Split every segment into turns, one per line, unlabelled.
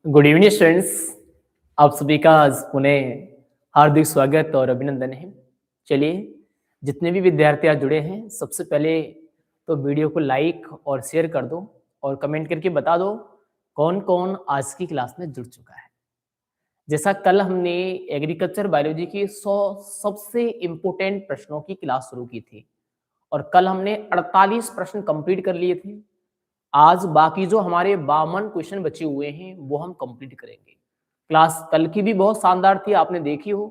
Good evening students. आप सभी का आज पुनः हार्दिक स्वागत और अभिनंदन है। चलिए, जितने भी विद्यार्थी आज जुड़े हैं, सबसे पहले तो वीडियो को लाइक और शेयर कर दो और कमेंट करके बता दो कौन कौन आज की क्लास में जुड़ चुका है। जैसा कल हमने एग्रीकल्चर बायोलॉजी की 100 सबसे इम्पोर्टेंट प्रश्नों की क्लास शुरू की थी और कल हमने 48 प्रश्न कंप्लीट कर लिए थे। आज बाकी जो हमारे 52 क्वेश्चन बचे हुए हैं वो हम कंप्लीट करेंगे। क्लास कल की भी बहुत शानदार थी, आपने देखी हो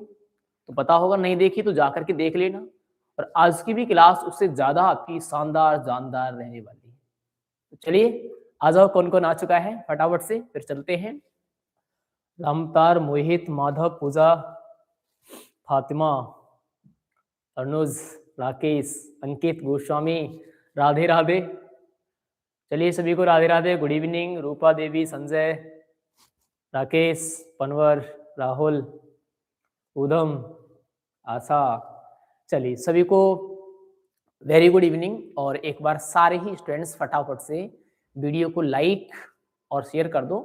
तो पता होगा, नहीं देखी तो जाकर के देख लेना। और आज की भी क्लास उससे ज्यादा आपकी शानदार जानदार रहने वाली है। तो चलिए, आ जाओ, कौन कौन आ चुका है फटाफट से फिर चलते हैं। रामतार, मोहित, माधव, पूजा, फातिमा, अनुज, राकेश, अंकित, गोस्वामी, राधे राधे। चलिए, सभी को राधे राधे, गुड इवनिंग। रूपा देवी, संजय, राकेश, पनवर, राहुल, उधम, आशा। चलिए, सभी को वेरी गुड इवनिंग। और एक बार सारे ही स्टूडेंट्स फटाफट से वीडियो को लाइक और शेयर कर दो।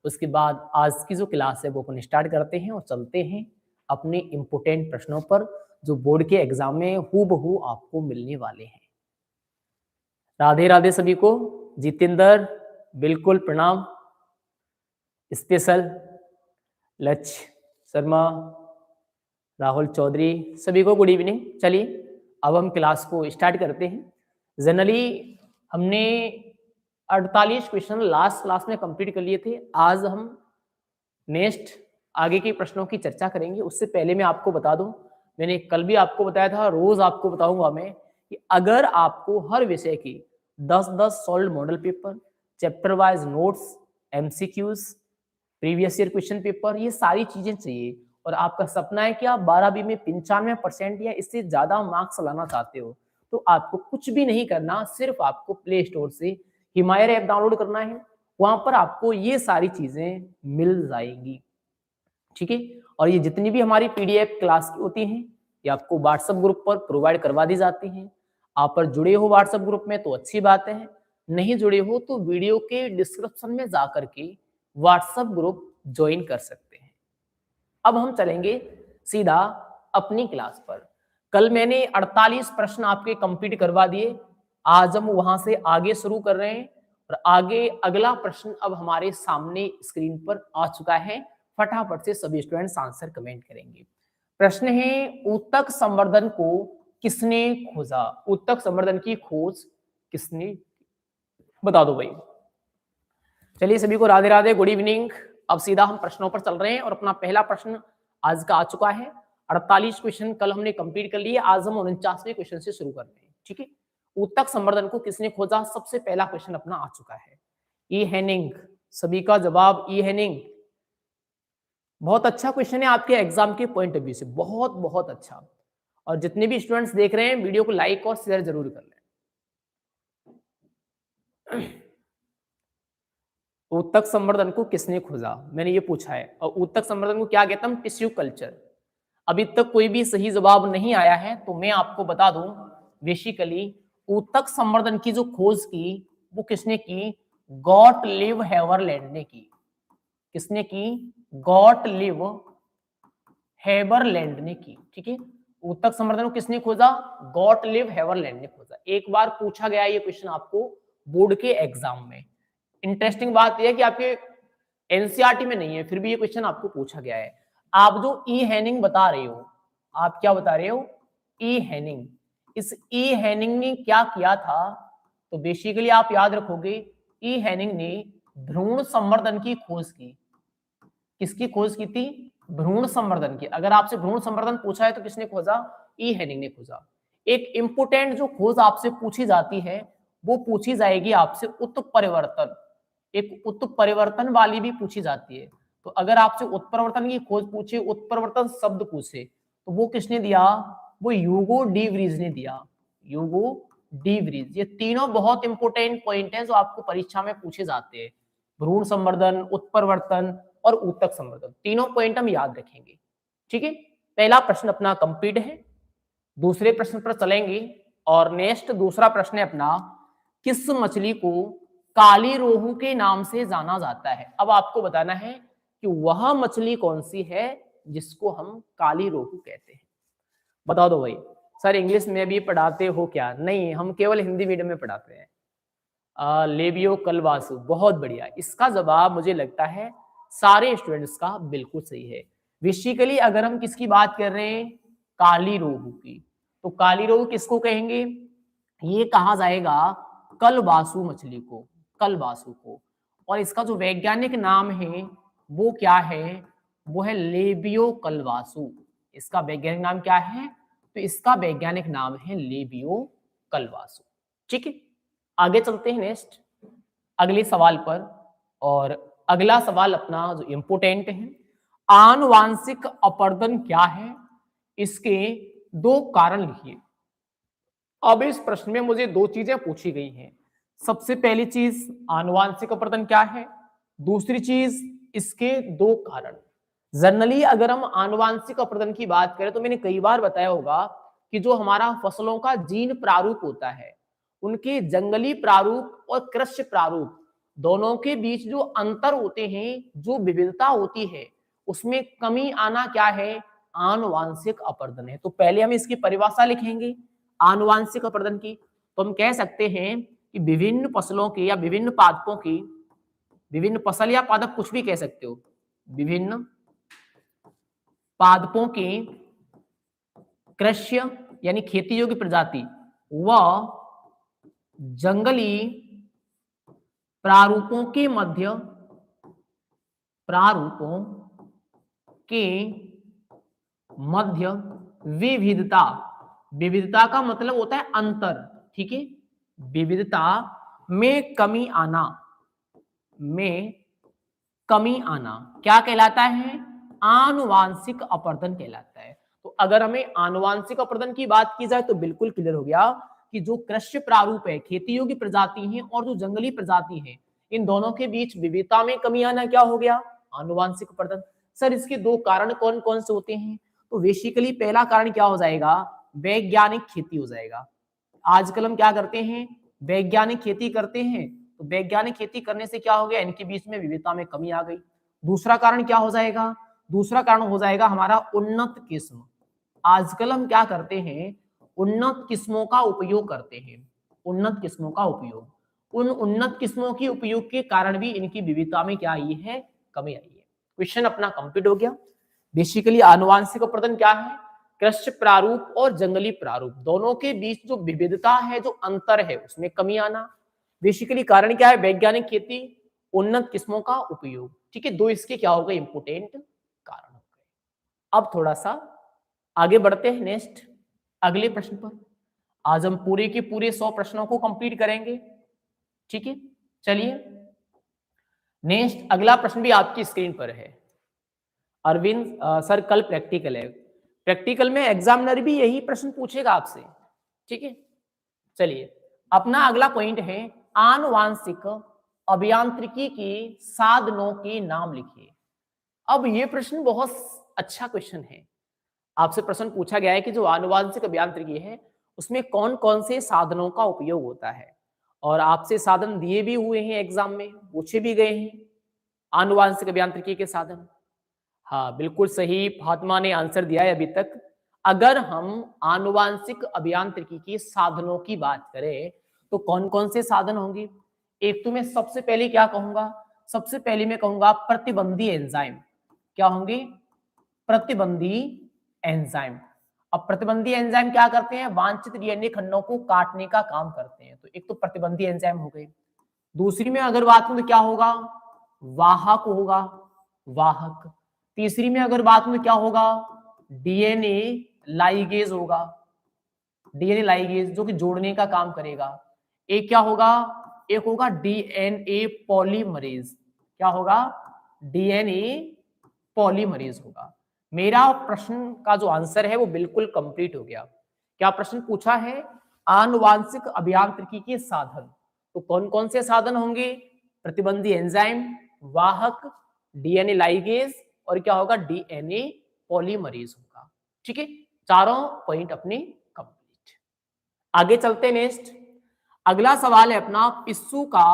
उसके बाद आज की जो क्लास है वो अपन स्टार्ट करते हैं और चलते हैं अपने इम्पोर्टेंट प्रश्नों पर जो बोर्ड के एग्जाम में हूबहू आपको मिलने वाले हैं। राधे राधे सभी को। जितेंद्र, बिल्कुल प्रणाम। स्पेशल, लक्ष्य शर्मा, राहुल चौधरी, सभी को गुड इवनिंग। चलिए, अब हम क्लास को स्टार्ट करते हैं। जनरली हमने 48 क्वेश्चन लास्ट क्लास में कंप्लीट कर लिए थे। आज हम नेक्स्ट आगे के प्रश्नों की चर्चा करेंगे। उससे पहले मैं आपको बता दूं, मैंने कल भी आपको बताया था, रोज आपको बताऊंगा मैं कि अगर आपको हर विषय की 10-10 solve model paper, chapter wise notes, MCQs, previous year question paper, ये सारी चीजें चाहिए और आपका सपना है कि आप 12वीं में 95% या इससे ज्यादा मार्क्स लाना चाहते हो, तो आपको कुछ भी नहीं करना, सिर्फ आपको प्ले स्टोर से हिमायर ऐप डाउनलोड करना है। वहां पर आपको ये सारी चीजें मिल जाएंगी, ठीक है। और ये जितनी भी हमारी पीडीएफ क्लास की होती हैं, ये आपको व्हाट्सएप ग्रुप पर प्रोवाइड करवा दी जाती हैं। आप पर जुड़े हो व्हाट्सएप ग्रुप में तो अच्छी बात है, नहीं जुड़े हो तो वीडियो के डिस्क्रिप्शन में जाकर के व्हाट्सएप ग्रुप ज्वाइन कर सकते हैं। अब हम चलेंगे सीधा अपनी क्लास पर। कल मैंने 48 प्रश्न आपके कंप्लीट करवा दिए। आज हम वहां से आगे शुरू कर रहे हैं और आगे अगला प्रश्न अब हमारे सामने स्क्रीन पर आ चुका है। फटाफट से सभी स्टूडेंट्स आंसर कमेंट करेंगे। प्रश्न है, ऊतक संवर्धन को किसने खोजा? ऊतक संवर्धन की खोज किसने, बता दो भाई। चलिए, सभी को राधे राधे, गुड इवनिंग। अब सीधा हम प्रश्नों पर चल रहे हैं और अपना पहला प्रश्न आज का आ चुका है। 48 क्वेश्चन कल हमने कंप्लीट कर लिए, आज हम 49वें क्वेश्चन से शुरू कर रहे हैं, ठीक है। ऊतक संवर्धन को किसने खोजा, सबसे पहला क्वेश्चन अपना आ चुका है। ई हेनिंग, सभी का जवाब ई हेनिंग। बहुत अच्छा क्वेश्चन है आपके एग्जाम के पॉइंट ऑफ व्यू से, बहुत बहुत अच्छा। और जितने भी स्टूडेंट्स देख रहे हैं, वीडियो को लाइक और शेयर जरूर कर लें। ऊतक संवर्धन को किसने खोजा, मैंने ये पूछा है। और ऊतक संवर्धन को क्या कहते हैं? Tissue culture. अभी तक कोई भी सही जवाब नहीं आया है तो मैं आपको बता दूं, बेसिकली ऊतक संवर्धन की जो खोज की वो किसने की? गॉटलिब हेवरलैंड ने की। किसने की? गॉटलिब हेवरलैंड ने की, ठीक है। ऊतक संवर्धन को किसने खोजा? गॉटलिब हेवरलैंड ने खोजा। एक बार पूछा गया ये क्वेश्चन आपको बोर्ड के एग्जाम में। इंटरेस्टिंग बात यह है कि आपके एनसीईआरटी में नहीं है, फिर भी ये क्वेश्चन आपको पूछा गया है। आप जो ई हेनिंग बता रहे हो, आप क्या बता रहे हो? ई हेनिंग। इस ई हेनिंग ने क्या किया था? तो बेसिकली आप याद रखोगे, ई हेनिंग ने भ्रूण संवर्धन की खोज की। किसकी खोज की थी? भ्रूण संवर्धन की। अगर आपसे भ्रूण संवर्धन पूछा है तो किसने खोजा? ई हेनिंग ने खोजा। एक इंपोर्टेंट जो खोज आपसे पूछी जाती है वो पूछी जाएगी आपसे उत्परिवर्तन। एक उत्परिवर्तन वाली भी पूछी जाती है। तो अगर आपसे उत्परिवर्तन की खोज पूछे, उत्परिवर्तन शब्द पूछे, तो वो किसने दिया? वो ह्यूगो डी व्रीज ने दिया। Hugo de Vries. ये तीनों बहुत इंपोर्टेंट पॉइंट हैं जो आपको परीक्षा में पूछे जाते हैं। भ्रूण संवर्धन, उत्परिवर्तन और ऊतक संवर्धन, तीनों पॉइंट हम याद रखेंगे, ठीक है। पहला प्रश्न अपना कंप्लीट है। दूसरे प्रश्न पर चलेंगे और नेक्स्ट दूसरा प्रश्न है अपना, किस मछली को काली रोहू के नाम से जाना जाता है। अब आपको बताना है कि वह मछली कौन सी है जिसको हम काली रोहू कहते हैं। बता दो भाई। सर इंग्लिश में भी पढ़ाते हो क्या? नहीं, हम केवल हिंदी मीडियम में पढ़ाते हैं। लेबियो कलवासु, बहुत बढ़िया। इसका जवाब मुझे लगता है सारे स्टूडेंट्स का बिल्कुल सही है। बेसिकली अगर हम किसकी बात कर रहे हैं, काली रोहू की, तो काली रोहू किसको कहेंगे? ये कहा जाएगा कलवासु मछली को, कलवासु को। और इसका जो वैज्ञानिक नाम है वो क्या है? वो है लेबियो कलवासु। इसका वैज्ञानिक नाम क्या है? तो इसका वैज्ञानिक नाम है लेबियो कलवासु। ठीक है, आगे चलते हैं नेक्स्ट अगले सवाल पर। और अगला सवाल अपना जो इम्पोर्टेंट है, आनुवांशिक अपवर्तन क्या है, इसके 2 कारण लिखिए। अब इस प्रश्न में मुझे 2 चीजें पूछी गई हैं। सबसे पहली चीज आनुवांशिक अपवर्तन क्या है, दूसरी चीज इसके 2 कारण। जनरली अगर हम आनुवांशिक अपवर्तन की बात करें तो मैंने कई बार बताया होगा कि जो हमारा फसलों का जीन प्रारूप होता है, उनके जंगली प्रारूप और कृषि प्रारूप दोनों के बीच जो अंतर होते हैं, जो विविधता होती है, उसमें कमी आना क्या है? आनुवांशिक अपवर्तन है। तो पहले हम इसकी परिभाषा लिखेंगे आनुवांशिक अपवर्तन की। तो हम कह सकते हैं कि विभिन्न फसलों की या विभिन्न पादपों की, विभिन्न फसल या पादप कुछ भी कह सकते हो, विभिन्न पादपों की कृष्य यानी खेती योग्य प्रजाति व जंगली प्रारूपों के मध्य, प्रारूपों के मध्य विविधता, विविधता का मतलब होता है अंतर, ठीक है, विविधता में कमी आना, में कमी आना क्या कहलाता है? आनुवांशिक अपवर्तन कहलाता है। तो अगर हमें आनुवांशिक अपवर्तन की बात की जाए तो बिल्कुल क्लियर हो गया कि जो कृषि प्रारूप है, खेती योग्य प्रजाति है और जो जंगली प्रजाति है, इन दोनों के बीच विविधता में कमी आना क्या हो गया? आनुवांशिक अपवर्तन। सर इसके 2 कारण कौन कौन से होते हैं? तो बेसिकली पहला कारण क्या हो जाएगा? वैज्ञानिक खेती हो जाएगा। आजकल हम क्या करते हैं? वैज्ञानिक खेती करते हैं। तो वैज्ञानिक खेती करने से क्या हो गया? इनके बीच में विविधता में कमी आ गई। दूसरा कारण क्या हो जाएगा? दूसरा कारण हो जाएगा हमारा उन्नत किस्म। आजकल हम क्या करते हैं? उन्नत किस्मों का उपयोग करते हैं, उन्नत किस्मों का उपयोग। उन उन्नत किस्मों के उपयोग के कारण भी इनकी विविधता में क्या आई है? कमी आई है। क्वेश्चन अपना कंप्लीट हो गया। बेसिकली आनुवांशिक अपवर्तन क्या है? कृषि प्रारूप और जंगली प्रारूप दोनों के बीच जो विविधता है, जो अंतर है, उसमें कमी आना। बेसिकली कारण क्या है? वैज्ञानिक खेती, उन्नत किस्मों का उपयोग। ठीक है, 2 इसके क्या हो गए? इंपोर्टेंट कारण हो गए। अब थोड़ा सा आगे बढ़ते हैं नेक्स्ट अगले प्रश्न पर। आज हम पूरे के पूरे 100 प्रश्नों को कंप्लीट करेंगे। ठीक है, चलिए नेक्स्ट अगला प्रश्न भी आपकी स्क्रीन पर है। अरविंद सर कल प्रैक्टिकल है। प्रैक्टिकल में एग्जामिनर भी यही प्रश्न पूछेगा आपसे। ठीक है, चलिए अपना अगला पॉइंट है आनुवांशिक अभियांत्रिकी के साधनों के नाम लिखिए। अब ये प्रश्न बहुत अच्छा क्वेश्चन है। आपसे प्रश्न पूछा गया है कि जो आनुवांशिक अभियांत्रिकी है उसमें कौन कौन से साधनों का उपयोग होता है, और आपसे साधन दिए भी हुए हैं, एग्जाम में पूछे भी गए हैं आनुवांशिक अभियांत्रिकी के साधन। हाँ बिल्कुल सही, फातिमा ने आंसर दिया है अभी तक। अगर हम आनुवांशिक अभियांत्रिकी के साधनों की बात करें तो कौन कौन से साधन होंगे? एक तो मैं सबसे पहले क्या कहूंगा? सबसे पहले मैं कहूंगा प्रतिबंधी एंजाइम। क्या होंगे? प्रतिबंधी एंजाइम। अब प्रतिबंधी एंजाइम क्या करते हैं? वांछित डीएनए खंडों को काटने का काम करते हैं। तो एक तो प्रतिबंधी एंजाइम हो गए। दूसरी में अगर बात करूं तो क्या होगा? वाहक होगा, वाहक। तीसरी में अगर बात करूं तो क्या होगा? डीएनए लाइगेज होगा, डीएनए लाइगेज जो कि जोड़ने का काम करेगा। एक क्या होगा? एक होगा डीएनए पॉलीमरेज। क्या होगा? डीएनए पॉलीमरेज होगा। मेरा प्रश्न का जो आंसर है वो बिल्कुल कंप्लीट हो गया। क्या प्रश्न पूछा है? आनुवांशिक अभियांत्रिकी के साधन। तो कौन कौन से साधन होंगे? प्रतिबंधी एंजाइम, वाहक, डीएनए लाइगेज और क्या होगा? डीएनए पॉलीमरेज होगा। ठीक है, चारों पॉइंट अपने कंप्लीट। आगे चलते हैं नेक्स्ट। अगला सवाल है अपना पिस्सू का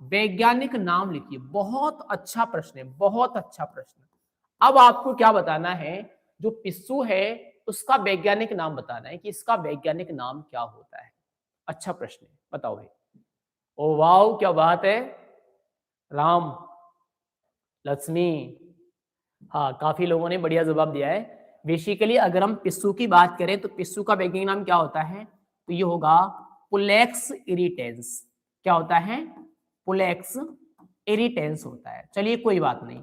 वैज्ञानिक नाम लिखिए। बहुत अच्छा प्रश्न है, बहुत अच्छा प्रश्न। अब आपको क्या बताना है, जो पिस्सू है उसका वैज्ञानिक नाम बताना है कि इसका वैज्ञानिक नाम क्या होता है। अच्छा प्रश्न है, बताओ भाई। ओ वाओ, क्या बात है। राम, लक्ष्मी, हाँ काफी लोगों ने बढ़िया जवाब दिया है। बेसिकली अगर हम पिस्सू की बात करें तो पिस्सू का वैज्ञानिक नाम क्या होता है, तो ये होगा पुलेक्स इरिटेंस। क्या होता है, पुलेक्स इरिटेंस होता है। चलिए कोई बात नहीं।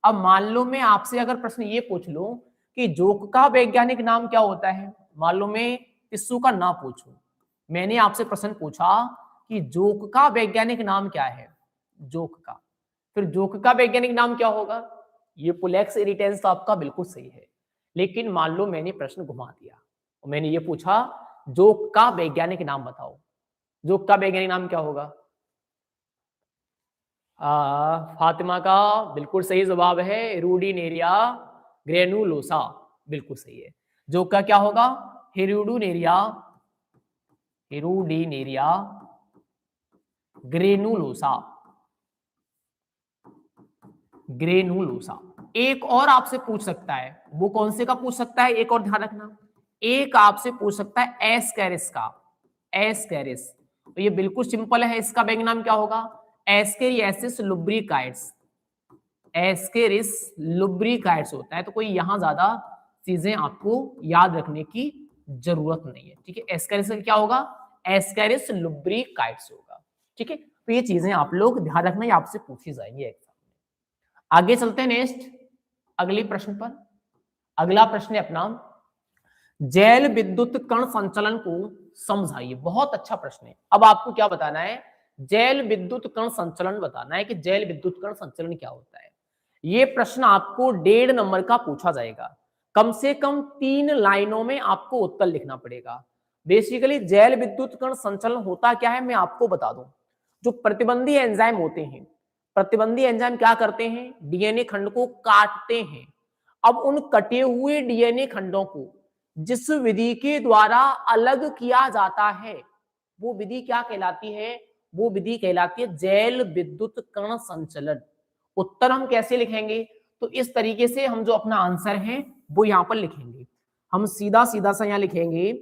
अब मान लो मैं आपसे अगर प्रश्न ये पूछ लूं कि जोक का वैज्ञानिक नाम क्या होता है, मान लो मैं पिस्सू का ना पूछूं, मैंने आपसे प्रश्न पूछा कि जोक का वैज्ञानिक नाम क्या है, जोक का, फिर जोक का वैज्ञानिक नाम क्या होगा, ये पुलेक्स इरिटेंस तो आपका बिल्कुल सही है। लेकिन मान लो मैंने प्रश्न घुमा दिया और मैंने ये पूछा जोक का वैज्ञानिक नाम बताओ, जोक का वैज्ञानिक नाम क्या होगा। फातिमा का बिल्कुल सही जवाब है, रूडिनेरिया ग्रेनुलोसा, बिल्कुल सही है। जोक का क्या होगा, हेरुडुनेरिया, हेरुडिनेरिया ग्रेनुलोसा, ग्रेनुलोसा। एक और आपसे पूछ सकता है, वो कौन से का पूछ सकता है, एक और ध्यान रखना, एक आपसे पूछ सकता है एस्केरिस का, एस्केरिस। तो ये बिल्कुल सिंपल है, इसका वैज्ञानिक नाम क्या होगा, एस्केरियासिस लुब्रिकाइट्स, एस्केरिस लुब्रिकाइट्स होता है। तो कोई यहां ज्यादा चीजें आपको याद रखने की जरूरत नहीं है, ठीक है। एस्केरिस क्या होगा, एस्केरिस लुब्रिकाइट्स होगा, ठीक है। तो ये चीजें आप लोग ध्यान रखना, ये आपसे पूछी जाएंगी एग्जाम में। आगे चलते हैं नेक्स्ट अगले प्रश्न पर। अगला प्रश्न है अपना, जैल विद्युत कण संचलन को समझाइए। बहुत अच्छा प्रश्न है। अब आपको क्या बताना है, जैल विद्युत कण संचलन बताना है कि जैल विद्युत कण संचलन क्या होता है। ये प्रश्न आपको 1.5 नंबर का पूछा जाएगा। कम से कम 3 लाइनों में आपको उत्तर लिखना पड़ेगा। बेसिकली जैल विद्युत कण संचलन होता क्या है मैं आपको बता दूं। जो प्रतिबंधी एंजाइम होते हैं, प्रतिबंधी एंजाइम क्या करते हैं, डीएनए खंड को काटते हैं। अब उन कटे हुए डीएनए खंडों को जिस विधि के द्वारा अलग किया जाता है, वो विधि क्या कहलाती है, वो विधि कहलाती है जैल विद्युत कण संचलन। उत्तर हम कैसे लिखेंगे, तो इस तरीके से हम जो अपना आंसर है वो यहां पर लिखेंगे। हम सीधा सीधा सा यहां लिखेंगे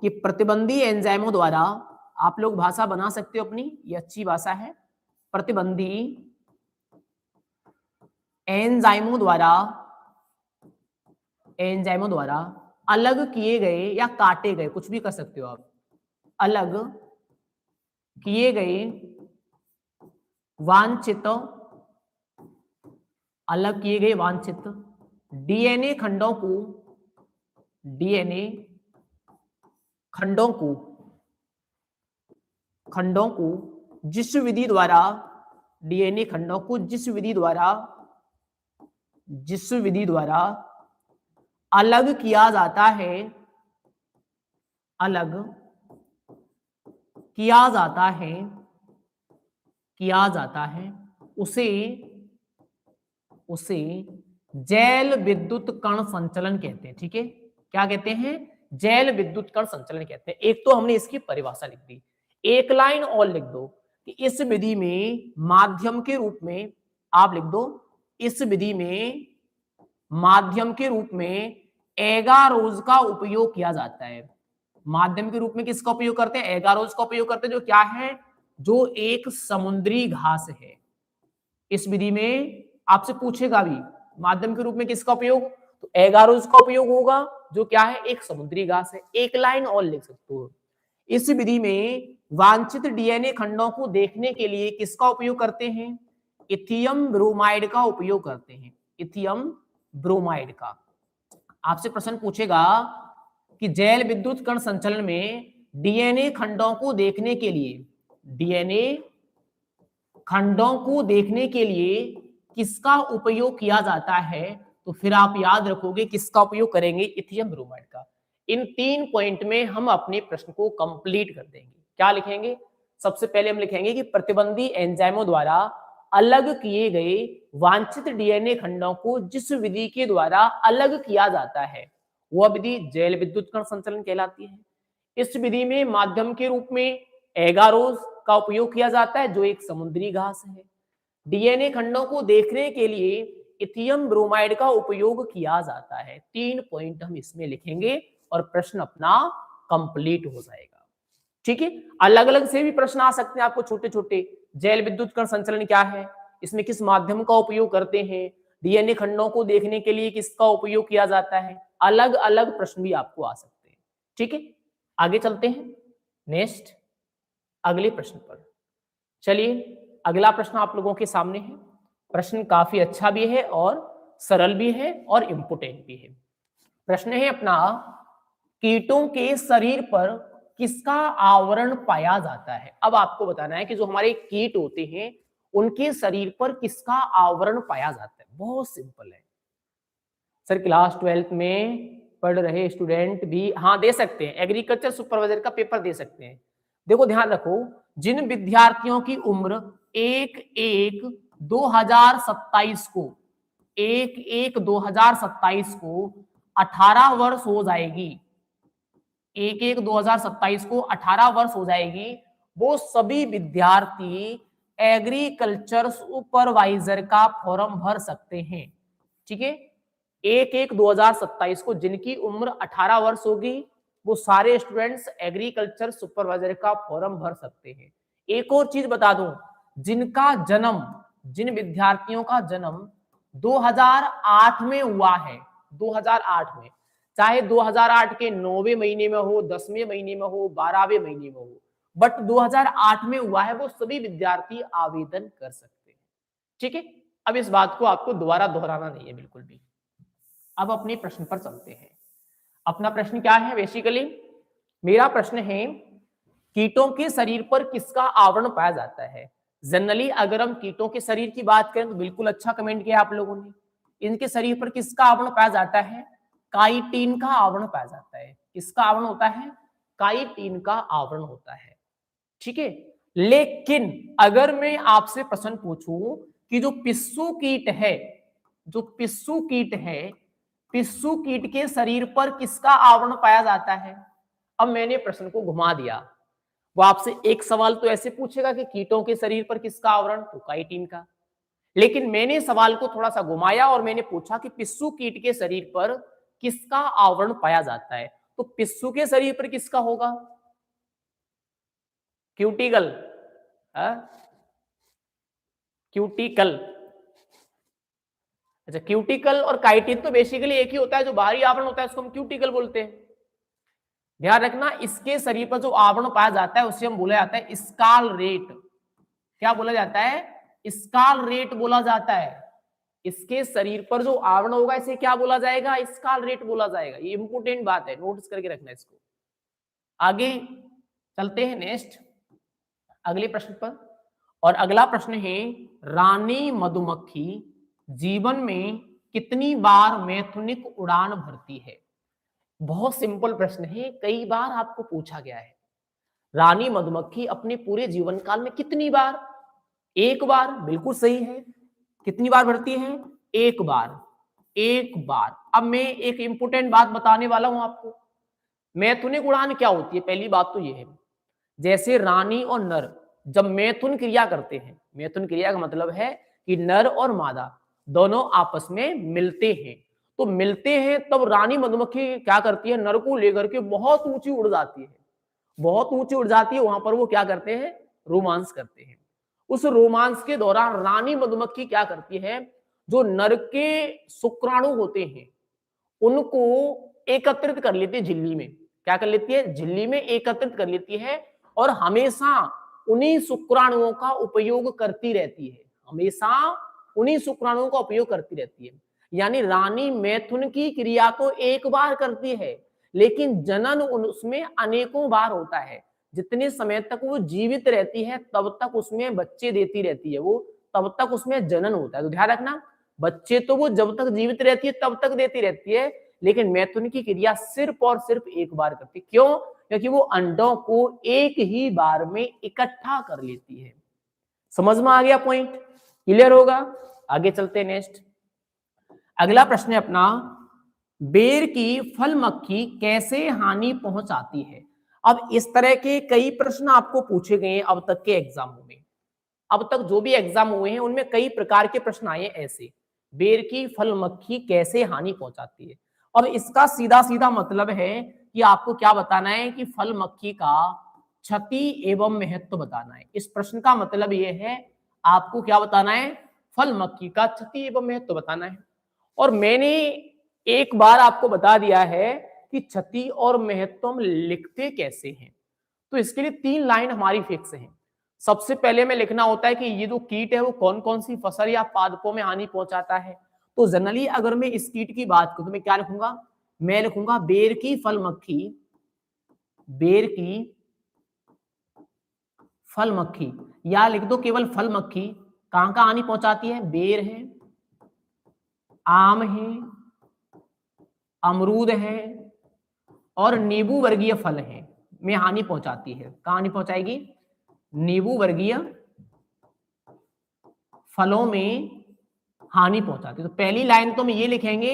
कि प्रतिबंधी एंजाइमों द्वारा, आप लोग भाषा बना सकते हो अपनी, ये अच्छी भाषा है, प्रतिबंधी एंजाइमों द्वारा, एंजाइमों द्वारा अलग किए गए या काटे गए, कुछ भी कर सकते हो आप, अलग किए गए वांछित, अलग किए गए वांछित डीएनए खंडों को, डीएनए खंडों को, खंडों को जिस विधि द्वारा, डीएनए खंडों को जिस विधि द्वारा, जिस विधि द्वारा अलग किया जाता है, अलग किया जाता है, किया जाता है, उसे, उसे जैल विद्युत कण संचलन कहते हैं, ठीक है। क्या कहते हैं, जैल विद्युत कण संचलन कहते हैं। एक तो हमने इसकी परिभाषा लिख दी, एक लाइन और लिख दो कि इस विधि में माध्यम के रूप में, आप लिख दो इस विधि में माध्यम के रूप में एगारोज का उपयोग किया जाता है। माध्यम के रूप में किसका उपयोग करते हैं, एगारोज का उपयोग करते हैं, जो क्या है, जो एक समुद्री घास है। इस विधि में आपसे पूछेगा भी माध्यम के रूप में किसका उपयोग, तो एगारोज का उपयोग होगा, जो क्या है, एक समुद्री घास है। एक लाइन और लिख सकते हो, इस विधि में वांछित डीएनए खंडों को देखने के लिए किसका उपयोग करते हैं, इथियम ब्रोमाइड का उपयोग करते हैं, इथियम ब्रोमाइड का। आपसे प्रश्न पूछेगा कि जैल विद्युत कण संचलन में डीएनए खंडों को देखने के लिए, डीएनए खंडों को देखने के लिए किसका उपयोग किया जाता है, तो फिर आप याद रखोगे किसका उपयोग करेंगे, इथियम ब्रोमाइड का। इन 3 पॉइंट में हम अपने प्रश्न को कंप्लीट कर देंगे। क्या लिखेंगे, सबसे पहले हम लिखेंगे कि प्रतिबंधी एंजाइमों द्वारा अलग किए गए वांछित डीएनए खंडों को जिस विधि के द्वारा अलग किया जाता है, वह विधि जैल विद्युत कण संचलन कहलाती है। इस विधि में माध्यम के रूप में एगारोज का उपयोग किया जाता है, जो एक समुद्री घास है। डीएनए खंडों को देखने के लिए इथियम ब्रोमाइड का उपयोग किया जाता है। 3 पॉइंट हम इसमें लिखेंगे और प्रश्न अपना कंप्लीट हो जाएगा। ठीक है, अलग अलग से भी प्रश्न आ सकते हैं आपको छोटे छोटे। जैल विद्युत कण संचलन क्या है, इसमें किस माध्यम का उपयोग करते हैं, डीएनए खंडों को देखने के लिए किसका उपयोग किया जाता है, अलग अलग प्रश्न भी आपको आ सकते हैं। ठीक है, आगे चलते हैं नेक्स्ट अगले प्रश्न पर। चलिए, अगला प्रश्न आप लोगों के सामने है। प्रश्न काफी अच्छा भी है और सरल भी है और इम्पोर्टेंट भी है। प्रश्न है अपना, कीटों के शरीर पर किसका आवरण पाया जाता है। अब आपको बताना है कि जो हमारे कीट होते हैं उनके शरीर पर किसका आवरण पाया जाता है। बहुत सिंपल है सर, क्लास 12th में पढ़ रहे स्टूडेंट भी हाँ दे सकते हैं, एग्रीकल्चर सुपरवाइजर का पेपर दे सकते हैं। देखो ध्यान रखो, जिन विद्यार्थियों की उम्र 1/1/2027 को 1/1/2027 को 18 वर्ष हो जाएगी, 1/1/2027 को 18 वर्ष हो जाएगी, वो सभी विद्यार्थी एग्रीकल्चर सुपरवाइजर का फॉर्म भर सकते हैं। ठीक है, 1/1/2027 को जिनकी उम्र 18 वर्ष होगी वो सारे स्टूडेंट्स एग्रीकल्चर सुपरवाइजर का फॉर्म भर सकते हैं। एक और चीज बता दूं, जिनका जन्म, जिन विद्यार्थियों का जन्म 2008 में हुआ है, 2008 में, चाहे 2008 के 9वें महीने में हो, 10वें महीने में हो, 12वें महीने में हो, बट 2008 में हुआ है, वो सभी विद्यार्थी आवेदन कर सकते हैं। ठीक है, अब इस बात को आपको दोबारा दोहराना नहीं है बिल्कुल भी। अब अपने प्रश्न पर चलते हैं। अपना प्रश्न क्या है, बेसिकली मेरा प्रश्न है, कीटों के शरीर पर किसका आवरण पाया जाता है। जनरली अगर हम कीटों के शरीर की बात करें तो बिल्कुल अच्छा कमेंट किया आप लोगों ने। इनके शरीर पर किसका आवरण पाया जाता है, काइटिन का आवरण पाया जाता है। किसका आवरण होता है, काइटिन का आवरण होता है। ठीक है, लेकिन अगर मैं आपसे प्रश्न पूछूं कि जो पिस्सू कीट है, जो पिस्सू कीट है, पिस्सू कीट के शरीर पर किसका आवरण पाया जाता है। अब मैंने प्रश्न को घुमा दिया, वो आपसे एक सवाल तो ऐसे पूछेगा कि कीटों के शरीर पर किसका आवरण, तो काइटिन का। लेकिन मैंने सवाल को थोड़ा सा घुमाया और मैंने पूछा कि पिस्सू कीट के शरीर पर किसका आवरण पाया जाता है, तो पिस्सू के शरीर पर किसका होगा, क्यूटिकल, क्यूटिकल। अच्छा, क्यूटिकल और काइटिन तो बेसिकली एक ही होता है, जो बाहरी आवरण होता है उसको हम क्यूटिकल बोलते हैं। ध्यान रखना, इसके शरीर पर जो आवरण पाया जाता है उसे हम बोला जाता है स्काल रेट। क्या बोला जाता है, स्काल रेट बोला जाता है। इसके शरीर पर जो आवरण होगा इसे क्या बोला जाएगा, स्काल रेट बोला जाएगा। ये इंपोर्टेंट बात है, नोटिस करके रखना इसको। आगे चलते हैं नेक्स्ट अगले प्रश्न पर। और अगला प्रश्न है, रानी मधुमक्खी जीवन में कितनी बार मैथुनिक उड़ान भरती है। बहुत सिंपल प्रश्न है, कई बार आपको पूछा गया है। रानी मधुमक्खी अपने पूरे जीवन काल में कितनी बार, एक बार, बिल्कुल सही है। कितनी बार भरती है, एक बार, एक बार। अब मैं एक इंपोर्टेंट बात बताने वाला हूं आपको। मैथुनिक उड़ान क्या होती है, पहली बात तो ये है, जैसे रानी और नर जब मैथुन क्रिया करते हैं, मैथुन क्रिया का मतलब है कि नर और मादा दोनों आपस में मिलते हैं, तो मिलते हैं तब रानी मधुमक्खी क्या करती है, नर को लेकर के बहुत ऊंची उड़ जाती है, बहुत ऊंची उड़ जाती है। वहां पर वो क्या करते हैं, रोमांस करते हैं। उस रोमांस के दौरान रानी मधुमक्खी क्या करती है, जो नर के शुक्राणु होते हैं उनको एकत्रित कर लेती है झिल्ली में। क्या कर लेती है, झिल्ली में एकत्रित कर लेती है और हमेशा उन्हीं शुक्राणुओं का उपयोग करती रहती है, हमेशा उन्हीं शुक्राणुओं का उपयोग करती रहती है। यानी रानी मैथुन की क्रिया तो एक बार करती है, लेकिन जनन उसमें अनेकों बार होता है। जितने समय तक वो जीवित रहती है तब तक उसमें बच्चे देती रहती है, वो तब तक उसमें जनन होता है। तो ध्यान रखना, बच्चे तो वो जब तक जीवित रहती है तब तक देती रहती है, लेकिन मैथुन की क्रिया सिर्फ और सिर्फ एक बार करती है। क्यों, क्योंकि वो अंडों को एक ही बार में इकट्ठा कर लेती है। समझ में आ गया पॉइंट, क्लियर होगा। आगे चलते हैं नेक्स्ट अगला प्रश्न है अपना, बेर की फल मक्खी कैसे हानि पहुंचाती है। अब इस तरह के कई प्रश्न आपको पूछे गए हैं अब तक के एग्जामों में। अब तक जो भी एग्जाम हुए हैं उनमें कई प्रकार के प्रश्न आए हैं ऐसे, बेर की फल मक्खी कैसे हानि पहुंचाती है। अब इसका सीधा सीधा मतलब है कि आपको क्या बताना है कि फल मक्खी का क्षति एवं महत्व बताना है। इस प्रश्न का मतलब यह है आपको क्या बताना है, फल मक्खी का क्षति एवं महत्व बताना है। और मैंने एक बार आपको बता दिया है कि क्षति और महत्व हम लिखते कैसे हैं। तो इसके लिए 3 लाइन हमारी फिक्स है। सबसे पहले में लिखना होता है कि ये जो कीट है वो कौन कौन सी फसल या पादपों में हानि पहुंचाता है। तो जनरली अगर मैं इस कीट की बात करूं तो मैं क्या लिखूंगा, मैं लिखूंगा बेर की फल मक्खी, बेर की फल मक्खी, या लिख दो केवल फल मक्खी कहां का हानि पहुंचाती है, बेर है, आम है, अमरूद है और नींबू वर्गीय फल है में हानि पहुंचाती है। कहां हानि पहुंचाएगी, नींबू वर्गीय फलों में हानि पहुंचाती है। तो पहली लाइन तो हम ये लिखेंगे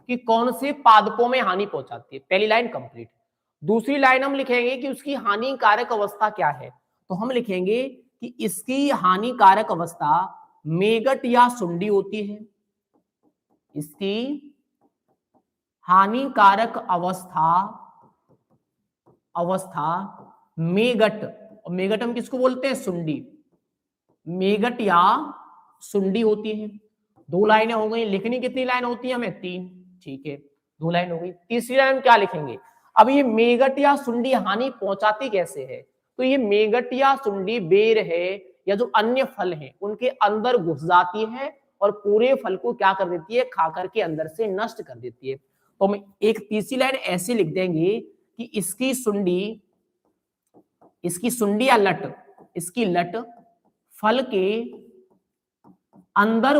कि कौन से पादपों में हानि पहुंचाती है, पहली लाइन कंप्लीट। दूसरी लाइन हम लिखेंगे कि उसकी हानिकारक अवस्था क्या है। तो हम लिखेंगे कि इसकी हानिकारक अवस्था मेगट या सुंडी होती है, इसकी हानिकारक अवस्था मेगट, और मेगट हम किसको बोलते हैं, सुंडी, मेगट या सुंडी होती है। 2 लाइनें हो गई। लिखनी कितनी लाइन होती है हमें, 3, ठीक है 2 लाइन हो गई। तीसरी लाइन क्या लिखेंगे, अब ये मेगट या सुंडी हानि पहुंचाती कैसे है। तो ये मेगट या सुंडी बेर है या जो अन्य फल हैं उनके अंदर घुस जाती है और पूरे फल को क्या कर देती है, खा करके अंदर से नष्ट कर देती है। तो हम एक तीसरी लाइन ऐसे लिख देंगे कि इसकी सुंडी या लट, इसकी लट फल के अंदर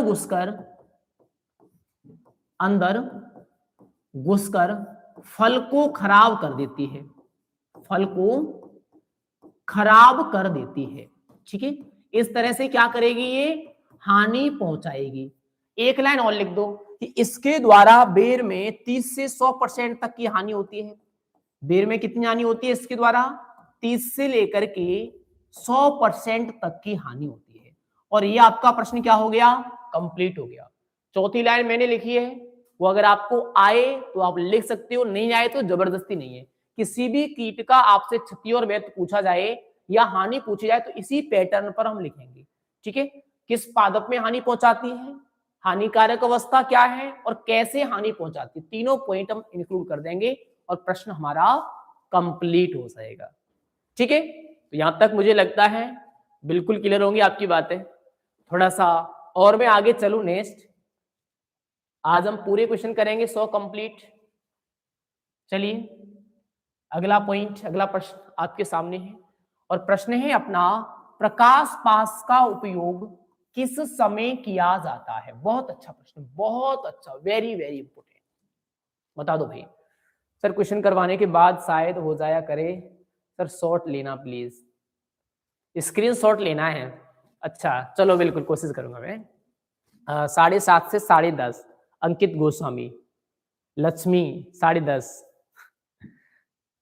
घुसकर फल को खराब कर देती है, फल को खराब कर देती है। ठीक है, इस तरह से क्या करेगी, ये हानि पहुंचाएगी। एक लाइन और लिख दो कि इसके द्वारा बेर में 30 से 100% तक की हानि होती है। बेर में कितनी हानि होती है इसके द्वारा, 30 से लेकर के 100% तक की हानि होती है। और ये आपका प्रश्न क्या हो गया, कंप्लीट हो गया। चौथी लाइन मैंने लिखी है, वो अगर आपको आए तो आप लिख सकते हो, नहीं आए तो जबरदस्ती नहीं है। किसी भी कीट का आपसे क्षति और महत्व पूछा जाए या हानि पूछी जाए तो इसी पैटर्न पर हम लिखेंगे। ठीक है, किस पादप में हानि पहुंचाती है, हानिकारक अवस्था क्या है और कैसे हानि पहुंचाती है, तीनों पॉइंट हम इंक्लूड कर देंगे और प्रश्न हमारा कंप्लीट हो जाएगा। ठीक है, तो यहां तक मुझे लगता है बिल्कुल क्लियर होंगी आपकी बातें। थोड़ा सा और मैं आगे चलूं, नेक्स्ट आज हम पूरे क्वेश्चन करेंगे 100 कंप्लीट। चलिए अगला पॉइंट, अगला प्रश्न आपके सामने है और प्रश्न है अपना, प्रकाश पास का उपयोग किस समय किया जाता है। बहुत अच्छा प्रश्न, बहुत अच्छा, वेरी वेरी इंपोर्टेंट। बता दो भाई। सर क्वेश्चन करवाने के बाद शायद हो जाया करे। सर शॉट लेना प्लीज, स्क्रीन शॉट लेना है। अच्छा चलो बिल्कुल कोशिश करूंगा मैं। 7:30 से 10:30 अंकित गोस्वामी, लक्ष्मी 10:30,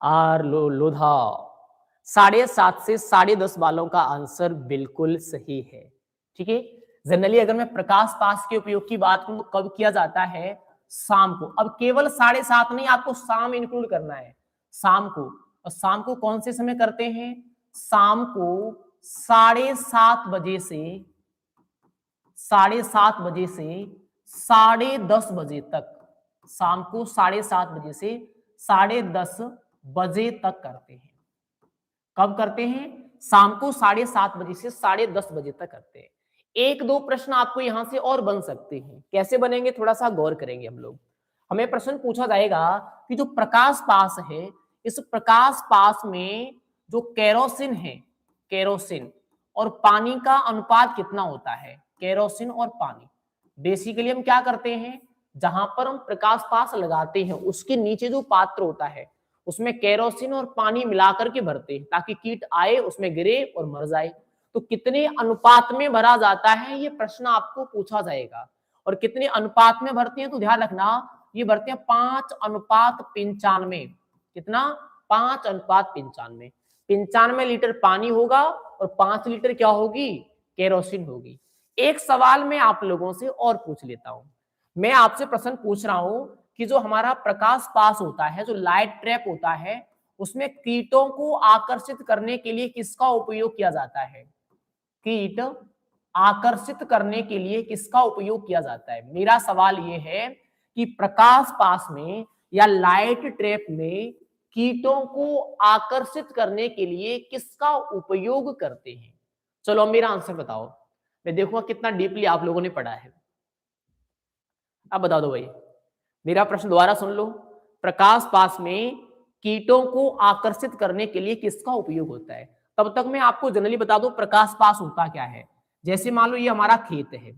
आर लोधा 7:30 से 10:30 वालों का आंसर बिल्कुल सही है। ठीक है, जनरली अगर मैं प्रकाश पास के उपयोग की बात करूं तो कब किया जाता है, शाम को। अब केवल 7:30 नहीं, आपको शाम इंक्लूड करना है, शाम को। और शाम को कौन से समय करते हैं, शाम को 7:30 बजे से 10:30 बजे तक, शाम को 7:30 बजे से 10:30 बजे तक करते हैं। कब करते हैं, शाम को 7:30 बजे से 10:30 बजे तक करते हैं। 1-2 प्रश्न आपको यहां से और बन सकते हैं। कैसे बनेंगे, थोड़ा सा गौर करेंगे हम लोग। हमें प्रश्न पूछा जाएगा कि जो प्रकाश पास है, इस प्रकाश पास में जो केरोसिन है, केरोसिन और पानी का अनुपात कितना होता है, केरोसिन और पानी। बेसिकली हम क्या करते हैं, जहां पर हम प्रकाश पास लगाते हैं उसके नीचे जो पात्र होता है उसमें केरोसिन और पानी मिलाकर के भरते हैं ताकि कीट आए उसमें गिरे और मर जाए। तो कितने अनुपात में भरा जाता है ये प्रश्न आपको पूछा जाएगा। और कितने अनुपात में भरते हैं तो ध्यान रखना, ये भरते हैं 5:95। कितना, 5:95। 95 लीटर पानी होगा और 5 लीटर क्या होगी, केरोसिन होगी। एक सवाल मैं आप लोगों से और पूछ लेता हूं। मैं आपसे प्रश्न पूछ रहा हूं कि जो हमारा प्रकाश पास होता है, जो लाइट ट्रैप होता है, उसमें कीटों को आकर्षित करने के लिए किसका उपयोग किया जाता है? कीट आकर्षित करने के लिए किसका उपयोग किया जाता है? मेरा सवाल यह है कि प्रकाश पास में या लाइट ट्रैप में कीटों को आकर्षित करने के लिए किसका उपयोग करते हैं? चलो मेरा आंसर बताओ, मैं देखूंगा कितना डीपली आप लोगों ने पढ़ा है। अब बता दो भाई, मेरा प्रश्न दोबारा सुन लो। प्रकाश पास में कीटों को आकर्षित करने के लिए किसका उपयोग होता है? तब तक मैं आपको जनरली बता दूं प्रकाश पास होता क्या है। जैसे मान लो ये हमारा खेत है,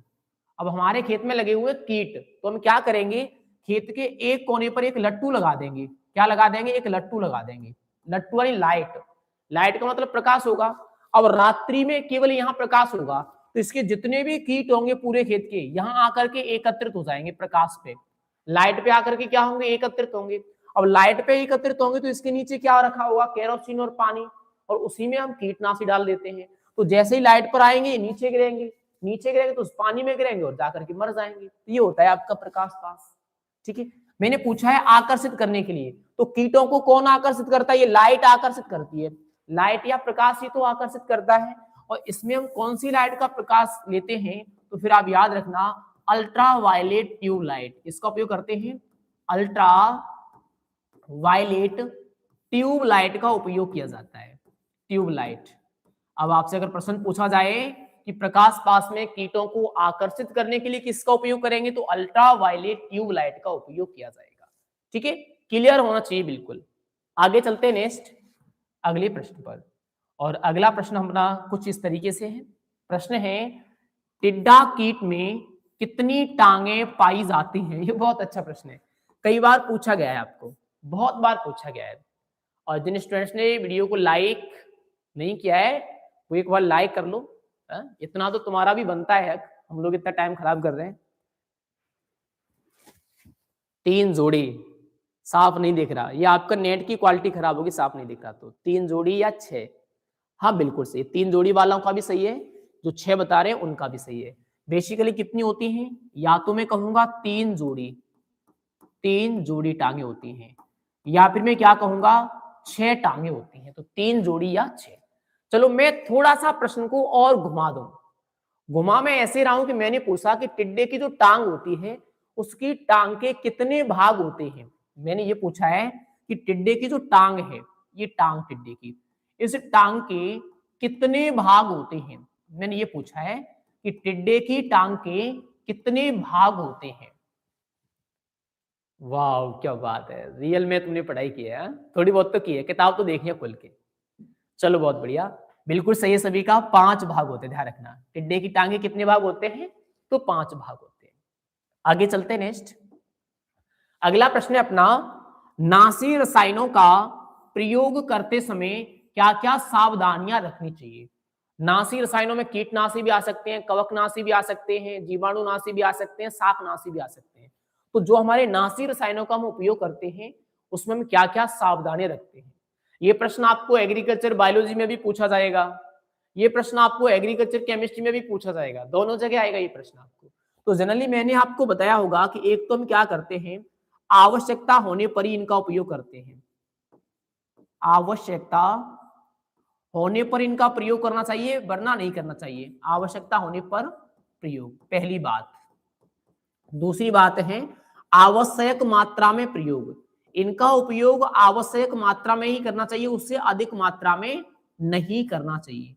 अब हमारे खेत में लगे हुए कीट, तो हम क्या करेंगे, खेत के एक कोने पर एक लट्टू लगा देंगे। क्या लगा देंगे? एक लट्टू लगा देंगे। लट्टू वाली लाइट, लाइट का मतलब प्रकाश होगा। अब रात्रि में केवल यहाँ प्रकाश होगा, तो इसके जितने भी कीट होंगे पूरे खेत के, यहाँ आकर के एकत्रित हो जाएंगे प्रकाश पे, लाइट पे आकर के क्या होंगे, एकत्रित होंगे। अब लाइट पे एकत्रित होंगे तो इसके नीचे क्या रखा होगा, केरोसिन और पानी, और उसी में हम कीटनाशी डाल देते हैं। तो जैसे ही लाइट पर आएंगे नीचे गिरेंगे, नीचे गिरेंगे तो उस पानी में गिरेंगे और जाकर के मर जाएंगे। तो ये होता है आपका प्रकाश पास। ठीक है, मैंने पूछा है आकर्षित करने के लिए, तो कीटों को कौन आकर्षित करता है? ये लाइट आकर्षित करती है। लाइट या प्रकाश ही तो आकर्षित करता है। और इसमें हम कौन सी लाइट का प्रकाश लेते हैं? तो फिर आप याद रखना, अल्ट्रा वायलेट ट्यूब लाइट। इसका उपयोग करते हैं, अल्ट्रा वायलेट ट्यूब लाइट का उपयोग किया जाता है, ट्यूब लाइट। अब आपसे अगर प्रश्न पूछा जाए कि प्रकाश पास में कीटों को आकर्षित करने के लिए किसका उपयोग करेंगे, तो अल्ट्रा वायलेट ट्यूब लाइट का उपयोग किया जाएगा। ठीक है, क्लियर होना चाहिए बिल्कुल। आगे चलते हैं नेक्स्ट अगले प्रश्न पर। और अगला प्रश्न हमारा कुछ इस तरीके से है। प्रश्न है, टिड्डा कीट में कितनी टांगे पाई जाती हैं? ये बहुत अच्छा प्रश्न है, कई बार पूछा गया है, आपको बहुत बार पूछा गया है। और जिन स्टूडेंट्स ने वीडियो को लाइक नहीं किया है वो एक बार लाइक कर लो। इतना तो तुम्हारा भी बनता है, हम लोग इतना टाइम खराब कर रहे हैं। 3 जोड़ी, साफ नहीं दिख रहा, ये आपका नेट की क्वालिटी खराब होगी, साफ नहीं दिख रहा। तो 3 जोड़ी या 6? हाँ बिल्कुल सही, 3 जोड़ी वालों का भी सही है, जो 6 बता रहे हैं उनका भी सही है। बेसिकली कितनी होती हैं? या तो मैं कहूंगा 3 जोड़ी, 3 जोड़ी टांगे होती हैं, या फिर मैं क्या कहूंगा 6 टांगे होती हैं। तो 3 जोड़ी या 6। चलो मैं थोड़ा सा प्रश्न को और घुमा दूं। घुमा मैं ऐसे रहा हूं कि मैंने पूछा कि टिड्डे की जो टांग होती है उसकी टांग के कितने भाग होते हैं। मैंने ये पूछा है कि टिड्डे की जो टांग है, ये टांग टिड्डे की, इस टांग के कितने भाग होते हैं। मैंने ये पूछा है कि टिड्डे की टांग के कितने भाग होते हैं। वाह क्या बात है, रियल में तुमने पढ़ाई की है, थोड़ी बहुत तो की है, किताब तो देखी है खुल के। चलो बहुत बढ़िया, बिल्कुल सही है सभी का। 5 भाग होते हैं, ध्यान रखना। टिड्डे की टांगे कितने भाग होते हैं? तो 5 भाग होते हैं। आगे चलते हैं नेक्स्ट। अगला प्रश्न है अपना, नाशी रसायनों का प्रयोग करते समय क्या क्या सावधानियां रखनी चाहिए? नाशी रसायनों में कीटनाशी भी आ सकते हैं, कवकनाशी भी आ सकते हैं, जीवाणुनाशी भी आ सकते हैं, शाकनाशी भी आ सकते हैं। तो जो हमारे नाशी रसायनों का हम उपयोग करते हैं उसमें हम क्या क्या सावधानियां रखते हैं? ये प्रश्न आपको एग्रीकल्चर बायोलॉजी में भी पूछा जाएगा, ये प्रश्न आपको एग्रीकल्चर केमिस्ट्री में भी पूछा जाएगा, दोनों जगह आएगा ये प्रश्न आपको। तो जनरली मैंने आपको बताया होगा कि एक तो हम क्या करते हैं, आवश्यकता होने पर ही इनका उपयोग करते हैं। आवश्यकता होने पर इनका प्रयोग करना चाहिए, वरना नहीं करना चाहिए। आवश्यकता होने पर प्रयोग, पहली बात। दूसरी बात है आवश्यक मात्रा में प्रयोग। इनका उपयोग आवश्यक मात्रा में ही करना चाहिए, उससे अधिक मात्रा में नहीं करना चाहिए।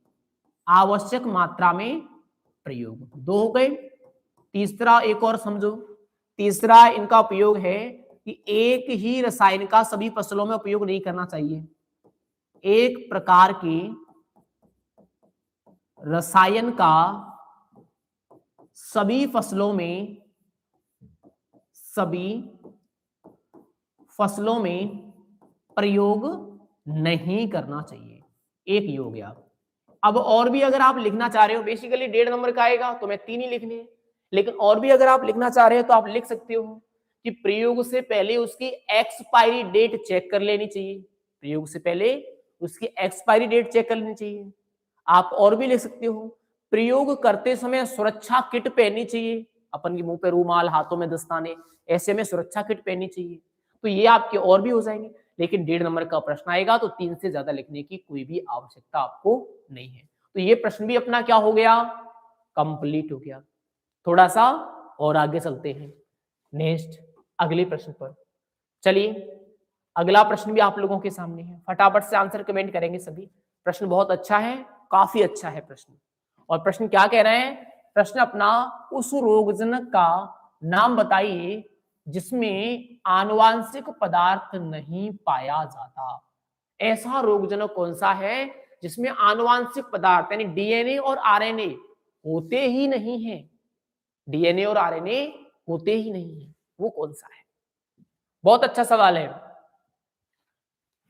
आवश्यक मात्रा में प्रयोग, 2 हो गए। तीसरा एक और समझो, तीसरा इनका उपयोग है कि एक ही रसायन का सभी फसलों में उपयोग नहीं करना चाहिए। एक प्रकार के रसायन का सभी फसलों में प्रयोग नहीं करना चाहिए। एक ही हो गया। अब और भी अगर आप लिखना चाह रहे हो, बेसिकली 1.5 नंबर का आएगा तो मैं 3 ही लिखने हैं, लेकिन और भी अगर आप लिखना चाह रहे हो तो आप लिख सकते हो कि प्रयोग से पहले उसकी एक्सपायरी डेट चेक कर लेनी चाहिए। प्रयोग से पहले उसकी एक्सपायरी डेट चेक कर लेनी चाहिए। आप और भी लिख सकते हो, प्रयोग करते समय सुरक्षा किट पहननी चाहिए, अपन के मुंह पे रूमाल, हाथों में दस्ताने, ऐसे में सुरक्षा किट पहननी चाहिए। तो ये आपके और भी हो जाएंगे, लेकिन 1.5 नंबर का प्रश्न आएगा तो 3 से ज्यादा लिखने की कोई भी आवश्यकता आपको नहीं है। तो ये प्रश्न भी अपना क्या हो गया, कंप्लीट हो गया। थोड़ा सा और आगे चलते हैं नेक्स्ट अगले प्रश्न पर। चलिए अगला प्रश्न भी आप लोगों के सामने है, फटाफट से आंसर कमेंट करेंगे सभी। प्रश्न बहुत अच्छा है, काफी अच्छा है प्रश्न। और प्रश्न क्या कह रहे हैं, प्रश्न अपना उस रोगजनक का नाम बताइए जिसमें आनुवांशिक पदार्थ नहीं पाया जाता। ऐसा रोगजनक कौन सा है जिसमें आनुवांशिक पदार्थ यानी डीएनए और आरएनए होते ही नहीं है, डीएनए और आरएनए होते ही नहीं है, वो कौन सा है। बहुत अच्छा सवाल है।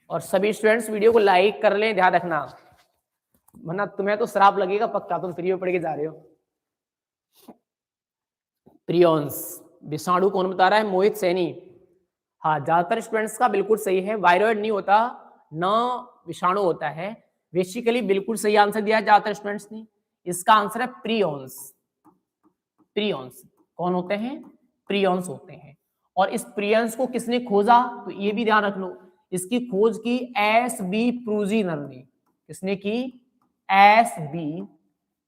और सभी स्टूडेंट्स वीडियो को लाइक कर लें, ध्यान रखना, वरना तुम्हें तो श्राप लगेगा पक्का, तुम फ्री में पढ़ के जा रहे हो। प्रियॉन्स विषाणु कौन बता रहा है, मोहित सैनी। हाँ ज्यादातर स्टूडेंट्स का बिल्कुल सही है, वायरॉइड नहीं होता न विषाणु होता है। बेसिकली बिल्कुल सही आंसर दिया है ज्यादातर स्टूडेंट्स ने। इसका आंसर है प्रियॉन्स। प्रियॉन्स कौन होते हैं, प्रियॉन्स होते हैं। और इस प्रियॉन्स को किसने खोजा, तो ये भी ध्यान रख लो, इसकी खोज की एस बी प्रूजीनर ने। किसने की, एस बी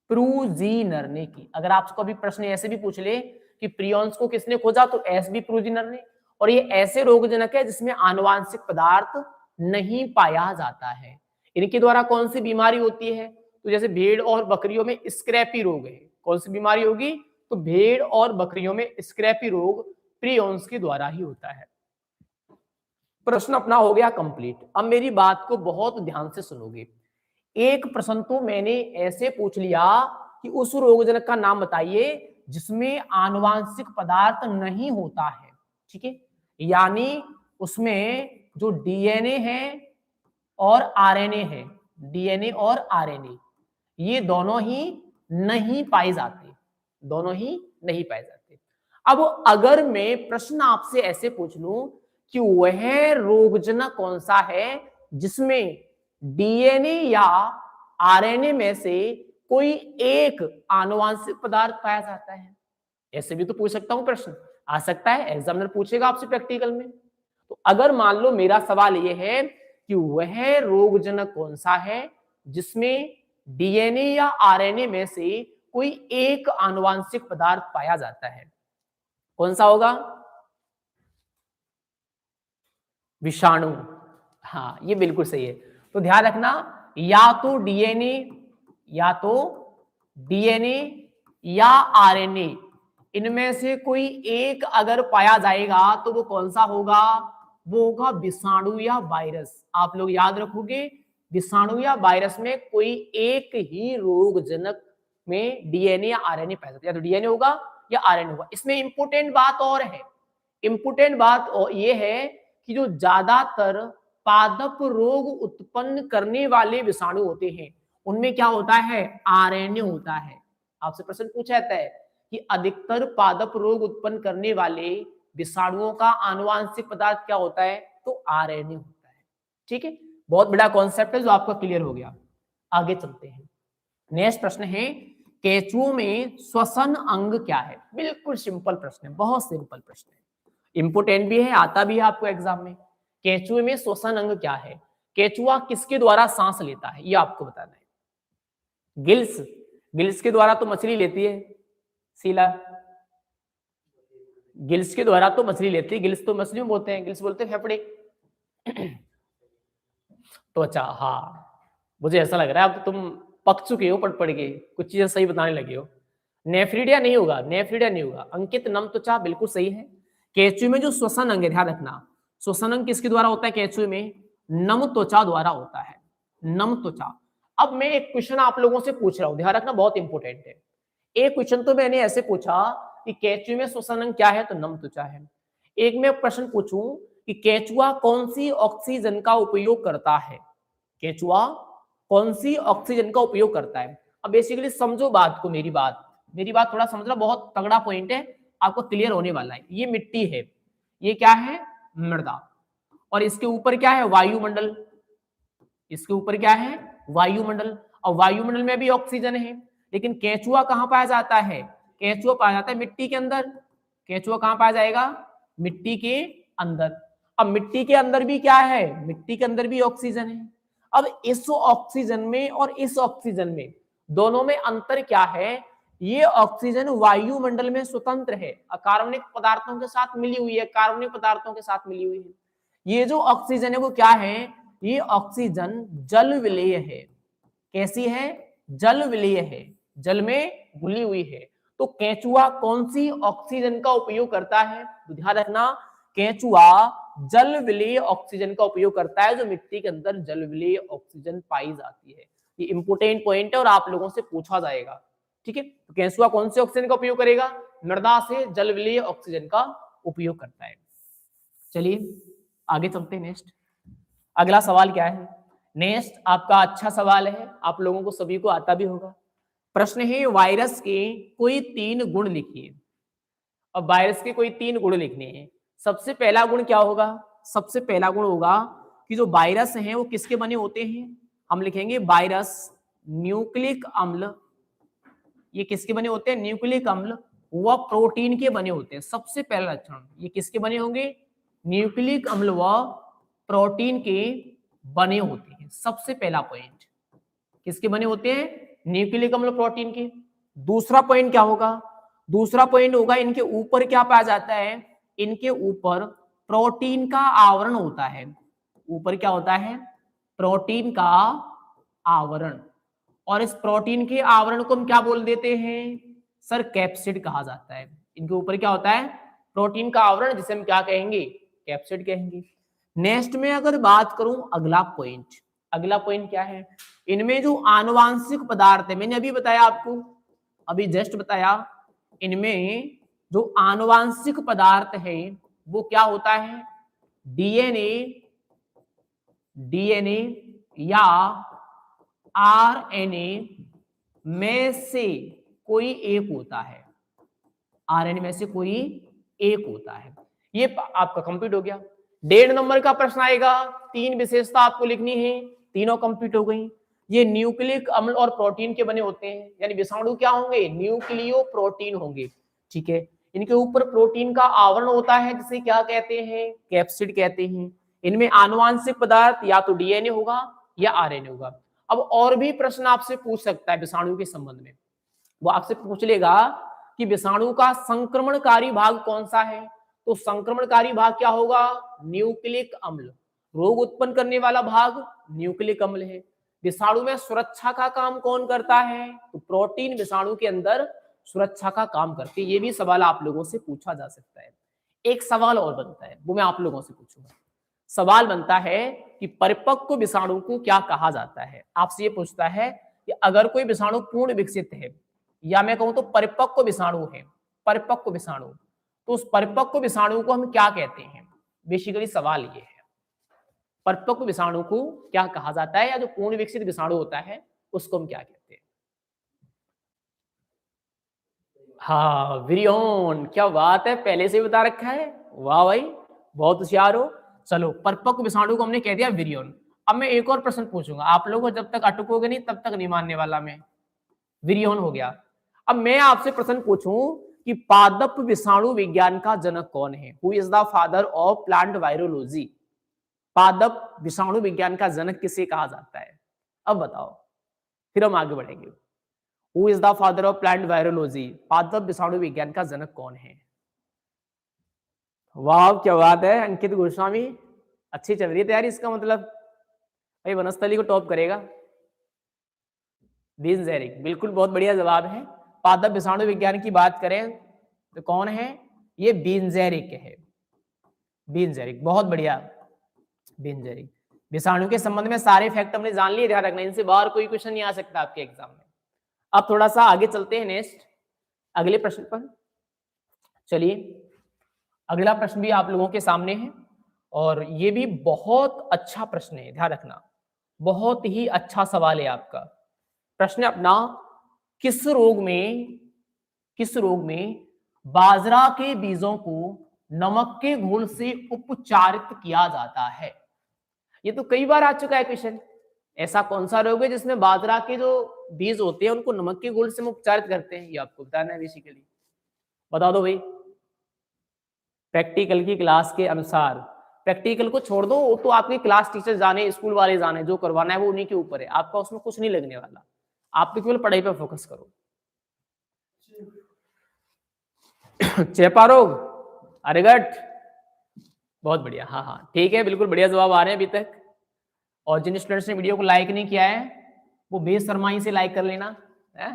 प्रूजीनर ने की। अगर आपको अभी प्रश्न ऐसे भी पूछ ले कि प्रियॉन्स को किसने खोजा, तो एस बी प्रूजीनर ने। और ये ऐसे रोगजनक है जिसमें आनुवांशिक पदार्थ नहीं पाया जाता है। इनके द्वारा कौन सी बीमारी होती है, तो जैसे भेड़ और बकरियों में स्क्रैपी रोग है, कौन सी बीमारी होगी, तो भेड़ और बकरियों में स्क्रैपी रोग प्रियॉन्स के द्वारा ही होता है। प्रश्न अपना हो गया कंप्लीट। अब मेरी बात को बहुत ध्यान से सुनोगे। एक प्रश्न तो मैंने ऐसे पूछ लिया कि उस रोगजनक का नाम बताइए जिसमें आनुवांशिक पदार्थ नहीं होता है, ठीक है, यानी उसमें जो डीएनए है और आरएनए है, डीएनए और आरएनए ये दोनों ही नहीं पाए जाते, दोनों ही नहीं पाए जाते। अब अगर मैं प्रश्न आपसे ऐसे पूछ लूं कि वह रोगजनक कौन सा है जिसमें डीएनए या आरएनए में से कोई एक आनुवांशिक पदार्थ पाया जाता है, ऐसे भी तो पूछ सकता हूं, प्रश्न आ सकता है, एग्जामिनर पूछेगा आपसे प्रैक्टिकल में। तो अगर मान लो मेरा सवाल यह है कि वह रोगजनक कौन सा है जिसमें डीएनए या आरएनए में से कोई एक आनुवांशिक पदार्थ पाया जाता है, कौन सा होगा, विषाणु। हाँ ये बिल्कुल सही है। तो ध्यान रखना, या तो डीएनए, या तो डीएनए या आरएनए, इनमें से कोई एक अगर पाया जाएगा तो वो कौन सा होगा, वो होगा विषाणु या वायरस। आप लोग याद रखोगे, विषाणु या वायरस में कोई एक ही रोगजनक में डीएनए या आरएनए पाया जाता है, या तो डीएनए होगा या आरएनए होगा। इसमें इंपोर्टेंट बात और है, इंपोर्टेंट बात ये है कि जो ज्यादातर पादप रोग उत्पन्न करने वाले विषाणु होते हैं उनमें क्या होता है, आरएनए होता है। आपसे प्रश्न पूछा जाता है कि अधिकतर पादप रोग उत्पन्न करने वाले विषाणुओं का आनुवांशिक पदार्थ क्या होता है, तो आरएनए होता है। ठीक है, बहुत बड़ा कॉन्सेप्ट है जो आपका क्लियर हो गया। आगे चलते हैं। नेक्स्ट प्रश्न है, केंचुओं में श्वसन अंग क्या है। बिल्कुल सिंपल प्रश्न है, बहुत सिंपल प्रश्न है, इंपोर्टेंट भी है, आता भी है आपको एग्जाम में। केंचुए में श्वसन अंग क्या है, केंचुआ किसके द्वारा सांस लेता है, ये आपको बताना है। गिल्स, गिल्स के द्वारा तो मछली लेती है, सीला गिल्स के द्वारा तो मछली लेती है, गिल्स तो मछली में बोलते हैं, गिल्स बोलते हैं फेफड़े। तो अच्छा, हाँ मुझे ऐसा लग रहा है अब तुम पक चुके हो पढ़ के, कुछ चीजें सही बताने लगे हो। नेफ्रिडिया नहीं होगा, नेफ्रिडिया नहीं होगा। अंकित नम त्वचा बिल्कुल सही है। केंचुए में जो श्वसन अंग है, ध्यान रखना, श्वसन अंग किसके द्वारा होता है केंचुए में, नम त्वचा द्वारा होता है, नम त्वचा। अब मैं एक क्वेश्चन आप लोगों से पूछ रहा हूं, ध्यान रखना बहुत इंपॉर्टेंट है। एक क्वेश्चन तो मैंने ऐसे पूछा कि केंचुए में श्वसन अंग क्या है, तो नम त्वचा है। एक मैं प्रश्न पूछूं कि केंचुआ कौन सी ऑक्सीजन का उपयोग करता है, केंचुआ कौन सी ऑक्सीजन का उपयोग करता है। अब बेसिकली समझो बात को, मेरी बात थोड़ा समझना, बहुत तगड़ा पॉइंट है, आपको क्लियर होने वाला है। ये मिट्टी है, ये क्या है, मृदा, और इसके ऊपर क्या है, वायुमंडल। इसके ऊपर क्या है, वायुमंडल, और वायुमंडल में भी ऑक्सीजन है। लेकिन केंचुआ कहाँ पाया जाता है, केंचुआ पाया जाता है मिट्टी के अंदर। केंचुआ कहाँ पाया जाएगा, मिट्टी के अंदर। अब मिट्टी के अंदर भी क्या है, मिट्टी के अंदर भी ऑक्सीजन है। अब इस ऑक्सीजन में और इस ऑक्सीजन में दोनों में अंतर क्या है, ये ऑक्सीजन वायुमंडल में स्वतंत्र है, अकार्बनिक पदार्थों के साथ मिली हुई है, कार्बनिक पदार्थों के साथ मिली हुई है। ये जो ऑक्सीजन है वो क्या है, ये ऑक्सीजन जल विलेय है। कैसी है, जल विलेय है, जल में घुली हुई है। तो केंचुआ कौन सी ऑक्सीजन का उपयोग करता है, तो ध्यान रखना, केंचुआ जल विलेय ऑक्सीजन का उपयोग करता है, जो मिट्टी के अंदर जल विलेय ऑक्सीजन पाई जाती है। ये इंपोर्टेंट पॉइंट है और आप लोगों से पूछा जाएगा, ठीक है। तो केंचुआ कौन से ऑक्सीजन का उपयोग करेगा, मृदा से जल विलेय ऑक्सीजन का उपयोग करता है। चलिए आगे चलते हैं। नेक्स्ट अगला सवाल क्या है, नेक्स्ट आपका अच्छा सवाल है, आप लोगों को सभी को आता भी होगा। प्रश्न है वायरस के कोई 3 गुण लिखिए। अब वायरस के कोई 3 गुण लिखने हैं। सबसे पहला गुण क्या होगा, सबसे पहला गुण होगा कि जो वायरस हैं वो किसके बने होते हैं, हम लिखेंगे वायरस न्यूक्लिक अम्ल। ये किसके बने होते हैं, न्यूक्लिक अम्ल व प्रोटीन के बने होते हैं। सबसे पहला लक्षण, ये किसके बने होंगे, न्यूक्लिक अम्ल व प्रोटीन के बने होते हैं। सबसे पहला पॉइंट किसके बने होते हैं, न्यूक्लिक अम्ल प्रोटीन के। दूसरा पॉइंट क्या होगा, दूसरा पॉइंट होगा इनके ऊपर क्या पाया जाता है, इनके ऊपर प्रोटीन का आवरण होता है। ऊपर क्या होता है, प्रोटीन का आवरण। और इस प्रोटीन के आवरण को हम क्या बोल देते हैं सर, कैप्सिड कहा जाता है। इनके ऊपर क्या होता है, प्रोटीन का आवरण, जिसे हम क्या कहेंगे, कैप्सिड कहेंगे। नेक्स्ट में अगर बात करूं अगला पॉइंट, अगला पॉइंट क्या है, इनमें जो आनुवांशिक पदार्थ है, मैंने अभी बताया आपको, अभी जस्ट बताया, इनमें जो आनुवांशिक पदार्थ है वो क्या होता है, डीएनए, डीएनए या आरएनए में से कोई एक होता है, आरएनए में से कोई एक होता है। ये आपका कंप्लीट हो गया। 1.5 नंबर का प्रश्न आएगा, 3 विशेषता आपको लिखनी है, तीनों कंप्लीट हो गई। ये न्यूक्लिक अम्ल और प्रोटीन के बने होते हैं, यानी विषाणु क्या होंगे, न्यूक्लियो प्रोटीन होंगे, ठीक है। इनके ऊपर प्रोटीन का आवरण होता है, जिसे क्या कहते हैं, कैप्सिड कहते हैं। इनमें आनुवांशिक पदार्थ या तो डीएनए होगा या आरएनए होगा। अब और भी प्रश्न आपसे पूछ सकता है विषाणु के संबंध में, वो आपसे पूछ लेगा कि विषाणु का संक्रमणकारी भाग कौन सा है, तो संक्रमणकारी भाग क्या होगा, न्यूक्लिक अम्ल। रोग उत्पन्न करने वाला भाग न्यूक्लिक अम्ल है। विषाणु में सुरक्षा का काम कौन करता है, तो प्रोटीन विषाणु के अंदर सुरक्षा का काम करती है। ये भी सवाल आप लोगों से पूछा जा सकता है। एक सवाल और बनता है, वो मैं आप लोगों से पूछूंगा। सवाल बनता है कि परिपक्व विषाणु को क्या कहा जाता है। आपसे ये पूछता है कि अगर कोई विषाणु पूर्ण विकसित है, या मैं कहूं तो परिपक्व विषाणु है, परिपक्व विषाणु, तो उस परिपक्व विषाणु को हम क्या कहते हैं। बेसिकली सवाल ये है, परिपक्व विषाणु को क्या कहा जाता है, या जो पूर्ण विकसित विषाणु होता है उसको हम क्या कहते हैं। हाँ विरियन, क्या बात है, पहले से ही बता रखा है, वाह भाई बहुत होशियार हो। चलो परिपक्व विषाणु को हमने कह दिया विरियन। अब मैं एक और प्रश्न पूछूंगा, आप लोगों को जब तक अटकोगे नहीं तब तक नहीं मानने वाला मैं। विरियन हो गया। अब मैं आपसे प्रश्न पूछूं कि पादप विषाणु विज्ञान का जनक कौन है, who is the father of plant virology. पादप विषाणु विज्ञान का जनक किसे कहा जाता है, अब बताओ, फिर हम आगे बढ़ेंगे। Who is the father of plant virology, पादप विषाणु विज्ञान का जनक कौन है। वाह क्या बात है अंकित गोस्वामी, अच्छी चल रही है तैयारी, इसका मतलब भाई वनस्थली को टॉप करेगा। बीनजेरिक, बिल्कुल बहुत बढ़िया जवाब है। पादप विषाणु विज्ञान की बात करें तो कौन है, ये बीनजेरिक है, बीनजेरिक, बहुत बढ़िया। बीनजेरिक विषाणु के संबंध में सारे फैक्ट हमने जान लिए, ध्यान रखना, इनसे बाहर कोई क्वेश्चन नहीं आ सकता आपके एग्जाम में। अब थोड़ा सा आगे चलते हैं नेक्स्ट अगले प्रश्न पर। चलिए अगला प्रश्न भी आप लोगों के सामने है, और ये भी बहुत अच्छा प्रश्न है, ध्यान रखना, बहुत ही अच्छा सवाल है आपका। प्रश्न अपना, किस रोग में बाजरा के बीजों को नमक के घोल से उपचारित किया जाता है। ये तो कई बार आ चुका है क्वेश्चन, ऐसा कौन सा रोग है जिसमें बाजरा के जो बीज होते हैं उनको नमक के घोल से हम उपचारित करते हैं, ये आपको बताना है बेसिकली। बता दो भाई। प्रैक्टिकल की क्लास के अनुसार, प्रैक्टिकल को छोड़ दो, वो तो आपके क्लास टीचर जाने, स्कूल वाले जाने, जो करवाना है वो उन्हीं के ऊपर है, आपका उसमें कुछ नहीं लगने वाला, आप तो केवल पढ़ाई पे फोकस करो। चेपा रोग, अरेगट, बहुत बढ़िया, हाँ हाँ ठीक है, बिल्कुल बढ़िया जवाब आ रहे हैं अभी तक। और जिन स्टूडेंट्स ने वीडियो को लाइक नहीं किया है वो बेशर्माई से लाइक कर लेना है।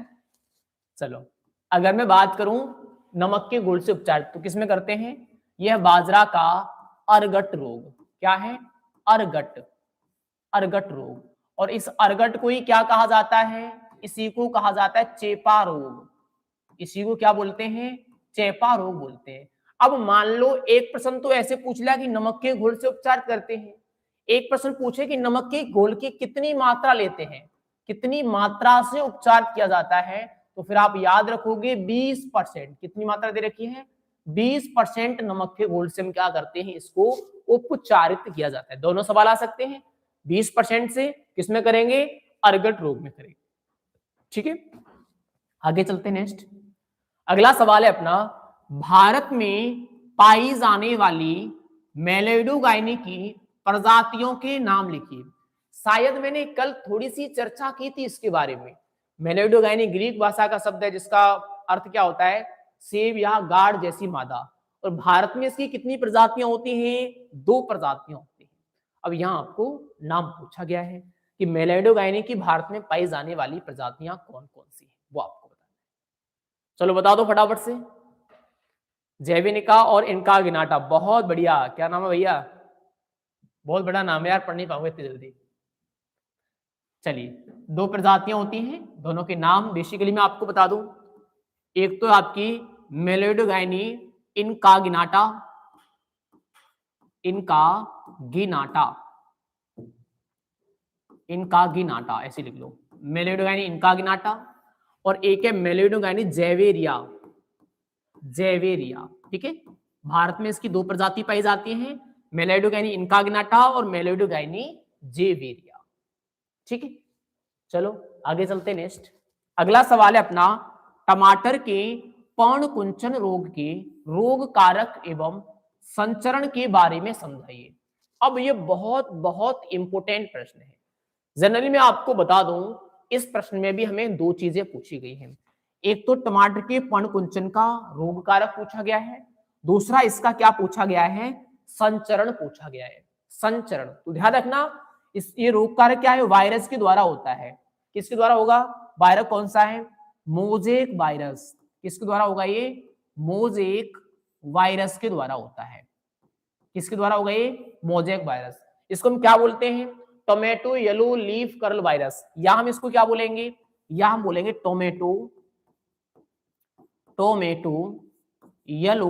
चलो, अगर मैं बात करूं नमक के घोल से उपचार तो किसमें करते हैं, यह बाजरा का अरगट रोग, क्या है, अरगट, अरगट रोग। और इस अरगट को ही क्या कहा जाता है, इसी को कहा जाता है चेपा रोग, इसी को क्या बोलते हैं, चेपा रोग बोलते हैं। अब मान लो एक प्रश्न तो ऐसे पूछ लिया कि नमक के घोल से उपचार करते हैं, एक प्रश्न पूछे कि नमक के घोल की कितनी मात्रा लेते हैं, कितनी मात्रा से उपचार किया जाता है, तो फिर आप याद रखोगे 20%। कितनी मात्रा दे रखी है, 20% नमक के घोल से हम क्या करते हैं, इसको उपचारित किया जाता है। दोनों सवाल आ सकते हैं, 20% से किसमें करेंगे, अरगट रोग में करेंगे। ठीक है, आगे चलते हैं। नेक्स्ट अगला सवाल है अपना, भारत में पाई जाने वाली मेलेडोगाइनी की प्रजातियों के नाम लिखिए। शायद मैंने कल थोड़ी सी चर्चा की थी इसके बारे में। मेलेडोगाइनी ग्रीक भाषा का शब्द है जिसका अर्थ क्या होता है, सेब या गाढ़ जैसी मादा। और भारत में इसकी कितनी प्रजातियां होती हैं, 2 प्रजातियां होती हैं। अब यहाँ आपको नाम पूछा गया है कि मेलेडोगाइनी की भारत में पाई जाने वाली प्रजातियां कौन कौन सी है, वो आपको बताना है। चलो बता दो फटाफट से। जैविनिका और इनका गिनाटा, बहुत बढ़िया, क्या नाम है भैया, बहुत बड़ा नाम है यार, पढ़ नहीं पाऊंगा इतनी जल्दी। चलिए, 2 प्रजातियां होती हैं, दोनों के नाम बेसिकली मैं आपको बता दूं। एक तो आपकी मेलेडोगाइनी इनकागिनाटा, इनकागिनाटा, इनकागिनाटा ऐसे लिख लो, मेलेडोगाइनी इनकागिनाटा। और एक है मेलेडोगाइनी जैवेरिया, जैवेरिया। ठीक है, भारत में इसकी 2 प्रजाति पाई जाती हैं, मेलेडोगाइनी इनकागिनाटा और मेलेडोगाइनी जैवेरिया। ठीक है, चलो आगे चलते। नेक्स्ट अगला सवाल है अपना, टमाटर के पर्णकुंचन रोग के रोग कारक एवं संचरण के बारे में समझाइए। अब ये बहुत बहुत इंपोर्टेंट प्रश्न है। जनरली मैं आपको बता दूं, इस प्रश्न में भी हमें 2 चीजें पूछी गई हैं। एक तो टमाटर के पर्णकुंचन का रोग कारक पूछा गया है, दूसरा इसका क्या पूछा गया है, संचरण पूछा गया है। संचरण तो ध्यान रखना, इस ये रोग कारक क्या है, वायरस के द्वारा होता है। किसके द्वारा होगा, वायरस कौन सा है, मोजेक वायरस। किसके द्वारा होगा ये, मोजेक वायरस के द्वारा होता है। किसके द्वारा होगा ये, मोजेक वायरस। इसको हम क्या बोलते हैं, tomato yellow leaf curl virus, या हम इसको क्या बोलेंगे, या हम बोलेंगे tomato yellow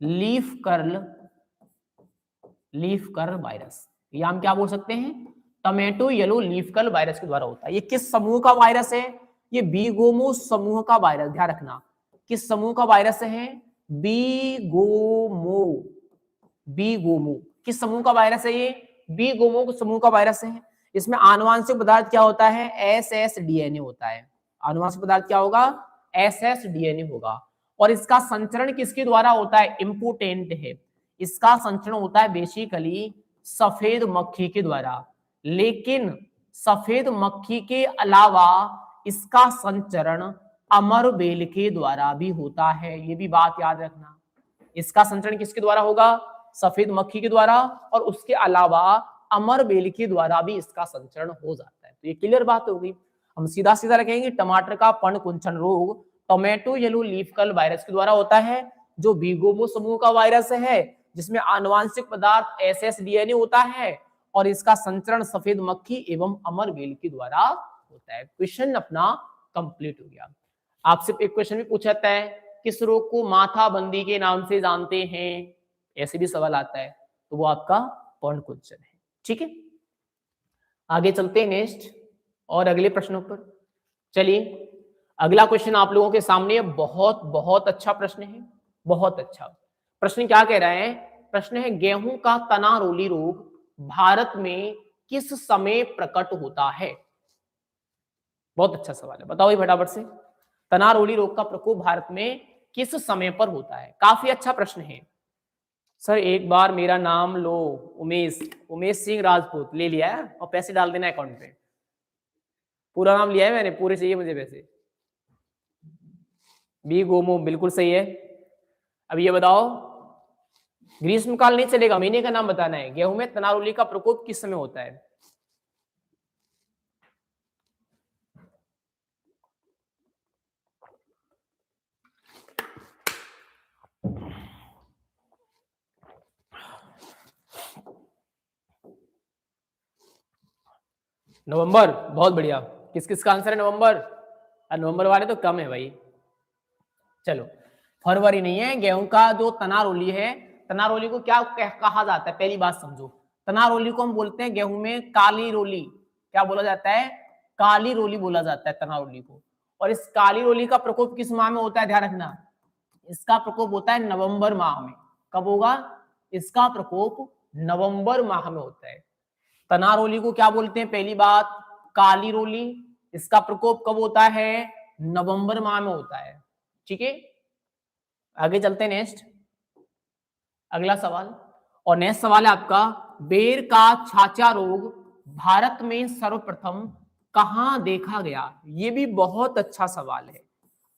leaf curl virus, या हम क्या बोल सकते हैं, tomato yellow leaf curl virus के द्वारा होता है। ये किस समूह का वायरस है, ये बीगोमो समूह का वायरस। ध्यान रखना, किस समूह का वायरस है, बीगोमो, बीगोमो किस समूह का वायरस है, ये बीगोमो समूह का वायरस है। इसमें आनुवांशिक पदार्थ क्या होता है, एसएसडीएनए होता है। आनुवांशिक पदार्थ क्या होगा, एसएसडीएनए होगा। और इसका संचरण किसके द्वारा होता है, इंपोर्टेंट है, इसका संचरण होता है बेसिकली सफेद मक्खी के द्वारा। लेकिन सफेद मक्खी के अलावा इसका संचरण अमरबेल के द्वारा भी होता है, ये भी बात याद रखना। इसका संचरण किसके द्वारा होगा, सफेद मक्खी के द्वारा, और उसके अलावा अमरबेल के द्वारा भी इसका संचरण हो जाता है। तो ये क्लियर बात हो गई। हम सीधा सीधा रखेंगे, टमाटर का पर्णकुंचन रोग tomato yellow leaf curl virus के द्वारा होता है, जो बीगोमो समूह का वायरस है, जिसमें आनुवांशिक पदार्थ एसएसडीएनए होता है, और इसका संचरण सफेद मक्खी एवं अमरबेल के द्वारा होता है। क्वेश्चन अपना कंप्लीट हो गया। आपसे एक क्वेश्चन भी पूछा जाता है, किस रोग को माथाबंदी के नाम से जानते हैं, ऐसे भी सवाल आता है, तो वो आपका पर्णकुंचन है। ठीक है, आगे चलते हैं नेक्स्ट और अगले प्रश्नों पर। चलिए, अगला क्वेश्चन आप लोगों के सामने बहुत बहुत अच्छा प्रश्न है, बहुत अच्छा प्रश्न। क्या कह रहा है, प्रश्न है, गेहूं का तना रोली रोग भारत में किस समय प्रकट होता है? बहुत अच्छा सवाल है, बताओ भाई फटाफट से। तनारोली रोग का प्रकोप भारत में किस समय पर होता है? काफी अच्छा प्रश्न है। सर एक बार मेरा नाम लो, उमेश, उमेश सिंह राजपूत ले लिया है और पैसे डाल देना अकाउंट पे। पूरा नाम लिया है मैंने, पूरे चाहिए मुझे पैसे। बी गोमो बिल्कुल सही है। अब ये बताओ, ग्रीष्म काल नहीं चलेगा, महीने का नाम बताना है। गेहूं में तनारोली का प्रकोप किस समय होता है? नवंबर, बहुत बढ़िया। किस किस का आंसर है नवंबर? नवंबर वाले तो कम है भाई। चलो, फरवरी नहीं है। गेहूं का जो तनारोली है, तनारोली को क्या कहा जाता है? पहली बात समझो, तनारोली को हम बोलते हैं गेहूं में काली रोली। क्या बोला जाता है? काली रोली बोला जाता है तनारोली को। और इस काली रोली का प्रकोप किस माह में होता है? ध्यान रखना, इसका प्रकोप होता है नवंबर माह में। कब होगा? इसका प्रकोप नवंबर माह में होता है। तनारोली को क्या बोलते हैं? पहली बात काली रोली। इसका प्रकोप कब होता है? नवंबर माह में होता है। ठीक है, आगे चलते हैं नेक्स्ट, अगला सवाल। और नेक्स्ट सवाल है आपका, बेर का छाछा रोग भारत में सर्वप्रथम कहां देखा गया? ये भी बहुत अच्छा सवाल है।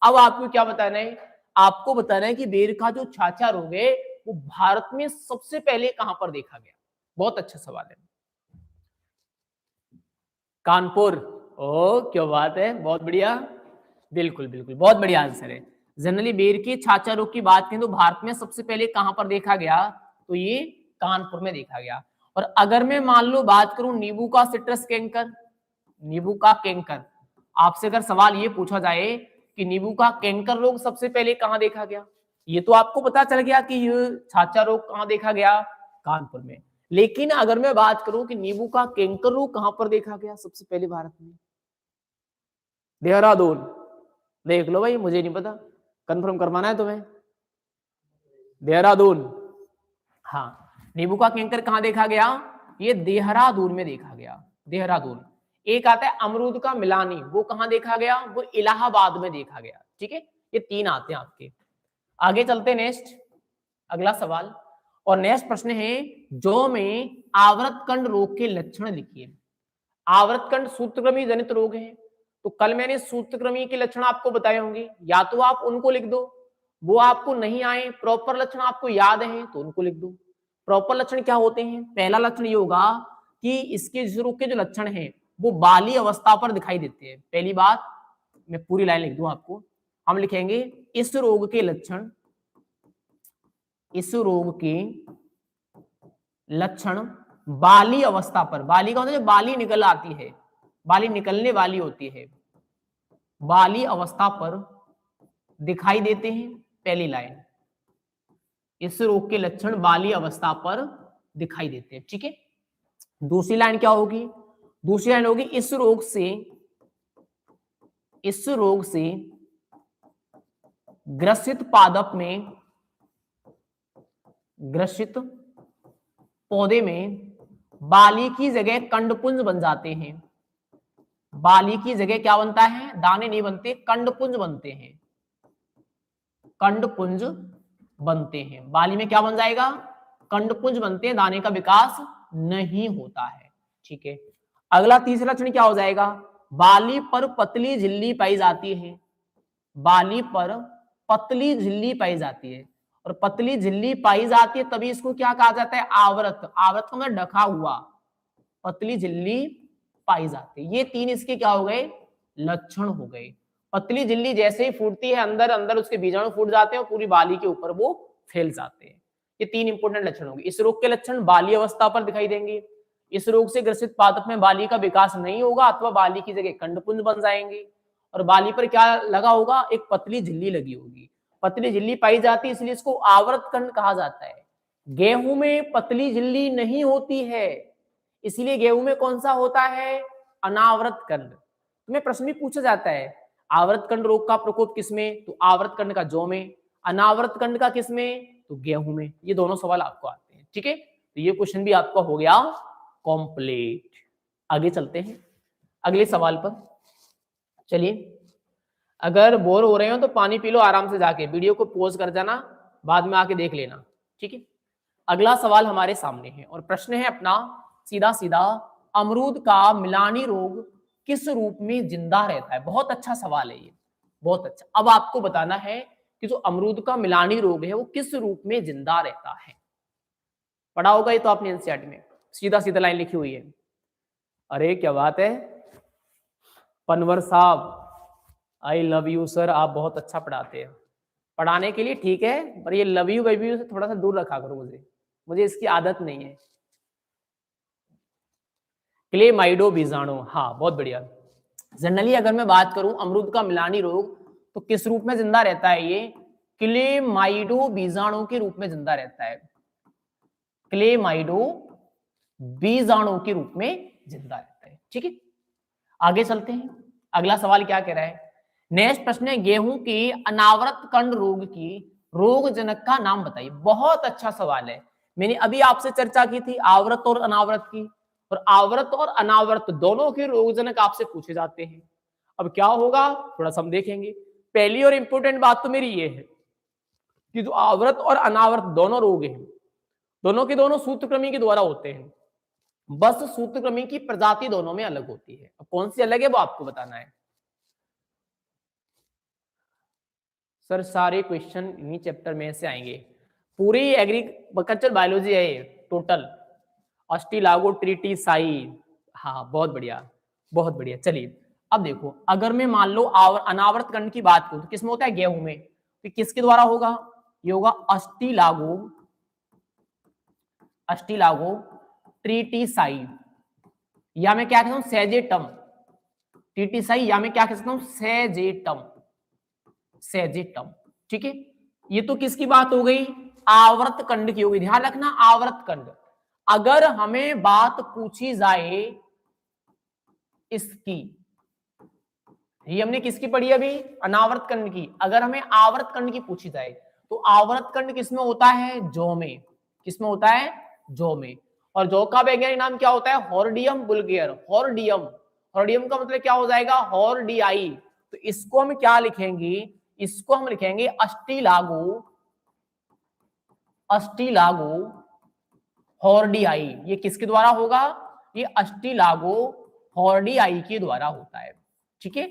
अब आपको क्या बताना है? आपको बताना है कि बेर का जो छाछा रोग है वो भारत में सबसे पहले कहां पर देखा गया। बहुत अच्छा सवाल है। कानपुर। ओ क्या बात है, बहुत बढ़िया। बिल्कुल बिल्कुल, बहुत बढ़िया आंसर है। जनरली बेर के छाछा रोग की बात करें तो भारत में सबसे पहले कहां पर देखा गया? तो ये कानपुर में देखा गया। और अगर मैं मान लो बात करूं नींबू का सिट्रस कैंकर, नींबू का कैंकर, आपसे अगर सवाल ये पूछा जाए कि नींबू का कैंकर रोग सबसे पहले कहां देखा गया, ये तो आपको पता चल गया कि ये छाछा रोग कहां देखा गया? कानपुर में। लेकिन अगर मैं बात करूं कि नींबू का कैंकर रोग कहां पर देखा गया सबसे पहले भारत में? देहरादून। देख लो भाई, मुझे नहीं पता, कंफर्म करवाना है तुम्हें। देहरादून। हाँ, नींबू का कैंकर कहां देखा गया? ये देहरादून में देखा गया। देहरादून। एक आता है अमरूद का मिलानी, वो कहां देखा गया? वो इलाहाबाद में देखा गया। ठीक है, ये तीन आते हैं आपके। आगे चलते नेक्स्ट, अगला सवाल। और नेक्स्ट प्रश्न है, जौ में आवृतकंड रोग के लक्षण लिखिए। आवृतकंड सूत्रक्रमी जनित रोग है। तो कल मैंने सूत्रक्रमी के लक्षण आपको बताए होंगे, या तो आप उनको लिख दो, वो आपको नहीं आए, प्रॉपर लक्षण आपको याद है तो उनको लिख दो। प्रॉपर लक्षण क्या होते हैं? पहला लक्षण ये होगा कि इसके इस रोग के जो लक्षण हैं वो बाली अवस्था पर दिखाई देते हैं। पहली बात, मैं पूरी लाइन लिख दूं आपको, हम लिखेंगे इस रोग के लक्षण, इस रोग के लक्षण बाली अवस्था पर, बाली का मतलब जो बाली निकल आती है, बाली निकलने वाली होती है, बाली अवस्था पर दिखाई देते हैं। पहली लाइन, इस रोग के लक्षण बाली अवस्था पर दिखाई देते हैं। ठीक है, दूसरी लाइन क्या होगी? दूसरी लाइन होगी इस रोग से ग्रसित पादप में, ग्रसित पौधे में बाली की जगह कंडपुंज बन जाते हैं। बाली की जगह क्या बनता है? दाने नहीं बनते, कंडपुंज बनते हैं। कंडपुंज बनते हैं, बाली में क्या बन जाएगा? कंडपुंज बनते हैं, दाने का विकास नहीं होता है। ठीक है, अगला तीसरा लक्षण क्या हो जाएगा? बाली पर पतली झिल्ली पाई जाती है। बाली पर पतली झिल्ली पाई जाती है, और पतली झिल्ली पाई जाती है तभी इसको क्या कहा जाता है? आवृत। आवृत का मतलब ढका हुआ, पतली झिल्ली पाई जाती है। ये तीन इसके क्या हो गए? लक्षण हो गए। पतली झिल्ली जैसे ही फूटती है, अंदर अंदर उसके बीजाणु फूट जाते हैं और पूरी बाली के ऊपर वो फैल जाते हैं। ये तीन इंपॉर्टेंट लक्षण होंगे। इस रोग के लक्षण बाली अवस्था पर दिखाई देंगे। इस रोग से ग्रसित पादप में बाली का विकास नहीं होगा अथवा बाली की जगह कंडपुंज बन जाएंगे, और बाली पर क्या लगा होगा? एक पतली झिल्ली लगी होगी। पतली झिल्ली पाई जाती है, इसलिए इसको आवृतकंड कहा जाता है। गेहूं में पतली झिल्ली नहीं होती है, इसीलिए गेहूं में कौन सा होता है? अनावृत कंड। तुम्हें प्रश्न भी पूछा जाता है, आवृत कंड रोग का प्रकोप किसमें? तो आवृत कंड का जौ में। अनावृत कंड का किसमें? तो गेहूं में। ये दोनों सवाल आपको आते हैं। ठीक है, तो ये क्वेश्चन भी आपका हो गया कॉम्प्लीट। आगे चलते हैं अगले सवाल पर। चलिए, अगर बोर हो रहे हो तो पानी पी लो आराम से, जाके वीडियो को पॉज कर जाना, बाद में आके देख लेना, ठीक है। अगला सवाल हमारे सामने है और प्रश्न है अपना सीधा सीधा, अमरूद का मिलानी रोग किस रूप में जिंदा रहता है। बहुत अच्छा सवाल है ये, बहुत अच्छा। अब आपको बताना है कि जो अमरूद का मिलानी रोग है वो किस रूप में जिंदा रहता है। पढ़ा होगा ये तो आपने एनसीईआरटी में, सीधा सीधा लाइन लिखी हुई है। अरे क्या बात है पनवर साहब, आई लव यू सर, आप बहुत अच्छा पढ़ाते हैं। पढ़ाने के लिए ठीक है, पर ये लव यू वैव यू से थोड़ा सा दूर रखा करो, मुझे इसकी आदत नहीं है। क्लेमाइडो बीजाणु, हाँ बहुत बढ़िया। जनरली अगर मैं बात करूं अमरूद का मिलानी रोग तो किस रूप में जिंदा रहता है, ये क्लेमाइडो बीजाणु के रूप में जिंदा रहता है। क्लेमाइडो बीजाणु के रूप में जिंदा रहता है, ठीक है। आगे चलते हैं, अगला सवाल क्या कह रहा है। नेक्स्ट प्रश्न है, गेहूं के अनावृत कंड रोग की रोग जनक का नाम बताइए। बहुत अच्छा सवाल है, मैंने अभी आपसे चर्चा की थी आवृत और अनावृत की, और आवृत और अनावृत दोनों के रोग जनक आपसे पूछे जाते हैं। अब क्या होगा थोड़ा सा हम देखेंगे। पहली और इंपॉर्टेंट बात तो मेरी ये है कि जो आवृत और अनावृत दोनों रोग हैं, दोनों के दोनों सूत्रक्रमी के द्वारा होते हैं, बस सूत्रक्रमी की प्रजाति दोनों में अलग होती है। अब कौन सी अलग है वो आपको बताना है। सर सारे क्वेश्चन इन्हीं चैप्टर में से आएंगे, पूरी एग्रीकल्चर बायोलॉजी है ये टोटल, अस्टिलागो ट्रीटी साई। हाँ बहुत बढ़िया बहुत बढ़िया। चलिए अब देखो, अगर मैं मान लो अनावर्त कंड की बात करूं तो किसमें होता है, गेहूं में, तो किसके द्वारा होगा, ये होगा अस्टिलागो, अस्टिलागो ट्रीटीसाई, या मैं क्या कहता हूं सेजेटम, ट्रीटीसाई, या मैं क्या कह सकता हूं सेजेटम, सेजेटम, ठीक है। ये तो किसकी बात हो गई, आवर्त कंड की हो गई। ध्यान रखना आवर्त कंड, अगर हमें बात पूछी जाए इसकी, ये हमने किसकी पढ़ी अभी, अनावर्त कंड की, अगर हमें आवर्त कंड की पूछी जाए तो आवर्त कंड किसमें होता है, जौ में। किसमें होता है, जौ में। और जौ का वैज्ञानिक नाम क्या होता है, हॉर्डियम बुल्गेर। हॉर्डियम, हॉर्डियम का मतलब क्या हो जाएगा, हॉर्डियाई। तो इसको हम क्या लिखेंगे, इसको हम लिखेंगे अस्टिलागो, अस्टिलागो हॉर्डियाई। ये किसके द्वारा होगा, ये अस्टिलागो हॉर्डियाई के द्वारा होता है, ठीक है।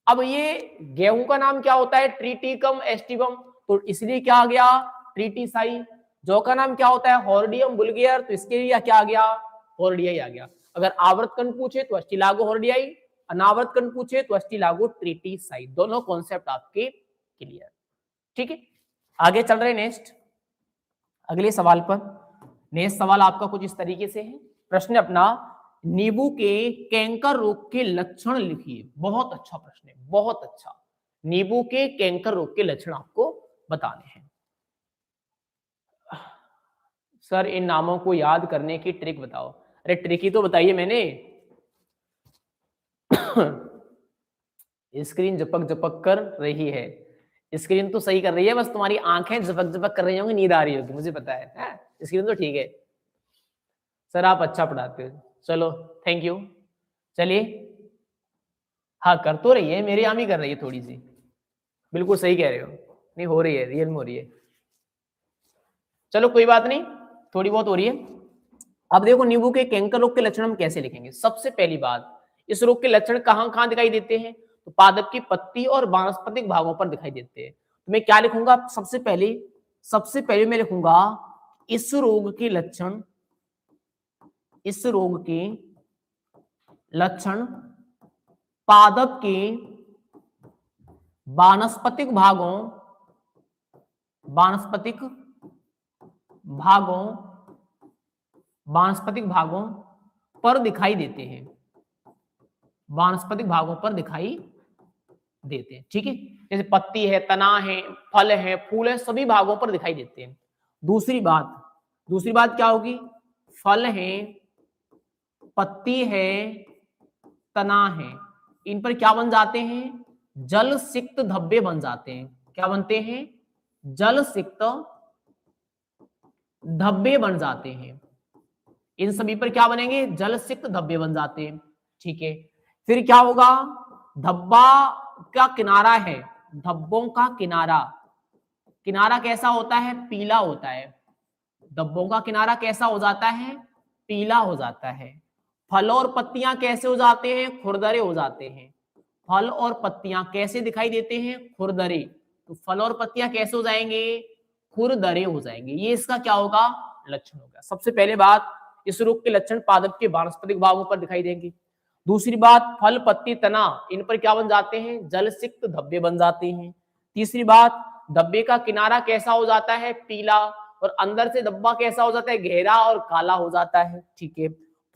अब ये गेहूं का नाम क्या होता है, ट्रीटिकम एस्टिवम, तो इसलिए क्या आ गया, ट्रीटीसाई। जौ का नाम क्या होता है, हॉर्डियम बुल्गेर, तो इसके लिए क्या आ गया, हॉर्डियाई आ गया। अगर आवर्त कंड पूछे तो अस्टिलागो हॉर्डियाई, अनावर्त कंड पूछे तो अस्टिलागो ट्रीटीसाई। दोनों कॉन्सेप्ट आपके क्लियर, ठीक है। आगे चल रहे नेक्स्ट अगले सवाल पर। नेक्स्ट सवाल आपका कुछ इस तरीके से है, प्रश्न अपना, नींबू के कैंकर रोग के लक्षण लिखिए। बहुत अच्छा प्रश्न है, बहुत अच्छा। नींबू के कैंकर रोग के लक्षण आपको बताने हैं। सर इन नामों को याद करने की ट्रिक बताओ। अरे ट्रिक ही तो बताइए मैंने। स्क्रीन झपक झपक कर रही है, स्क्रीन तो सही कर रही है, बस तुम्हारी आंखें झपक झपक कर रही होंगी, नींद आ रही होगी, मुझे पता है। स्क्रीन तो ठीक है। सर आप अच्छा पढ़ाते हो, चलो थैंक यू। चलिए हाँ कर तो रही है, मेरी आमी कर रही है थोड़ी सी, बिल्कुल सही कह रहे हो, नहीं हो रही है, रियल में हो रही है। चलो कोई बात नहीं, थोड़ी बहुत हो रही है। अब देखो नींबू के कैंकर रोग के लक्षण हम कैसे लिखेंगे। सबसे पहली बात, इस रोग के लक्षण कहां कहां दिखाई देते हैं, तो पादप की पत्ती और वानस्पतिक भागों पर दिखाई देते हैं। तो मैं क्या लिखूंगा, सबसे पहले मैं लिखूंगा इस रोग के लक्षण, इस रोग के लक्षण पादप के वानस्पतिक भागों, वानस्पतिक भागों, वानस्पतिक भागों पर दिखाई देते हैं, वानस्पतिक भागों पर दिखाई देते हैं, ठीक है। जैसे पत्ती है, तना है, फल है, फूल है, सभी भागों पर दिखाई देते हैं। दूसरी बात क्या होगी, फल है, पत्ती है, तना है, इन पर क्या बन जाते हैं, जल सिक्त धब्बे बन जाते हैं। क्या बनते हैं, जल सिक्त धब्बे बन जाते हैं। इन सभी पर क्या बनेंगे, जल सिक्त धब्बे बन जाते हैं। ठीक है, फिर क्या होगा, धब्बा का किनारा है, धब्बों का किनारा, किनारा कैसा होता है, पीला होता है। धब्बों का किनारा कैसा हो जाता है, पीला हो जाता है। फल और पत्तियां कैसे हो जाते हैं, खुरदरे हो जाते हैं। फल और पत्तियां कैसे दिखाई देते हैं, खुरदरे। तो फल और पत्तियां कैसे हो जाएंगे, खुरदरे हो जाएंगे। ये इसका क्या होगा, लक्षण होगा। सबसे पहले बात, इस रोग के लक्षण पादप के वानस्पतिक भागों पर दिखाई देंगे। दूसरी बात, फल पत्ती तना इन पर क्या बन जाते हैं, जल सिक्त धब्बे बन जाते हैं। तीसरी बात, धब्बे का किनारा कैसा हो जाता है, पीला, और अंदर से धब्बा कैसा हो जाता है, गहरा और काला हो जाता है। ठीक है,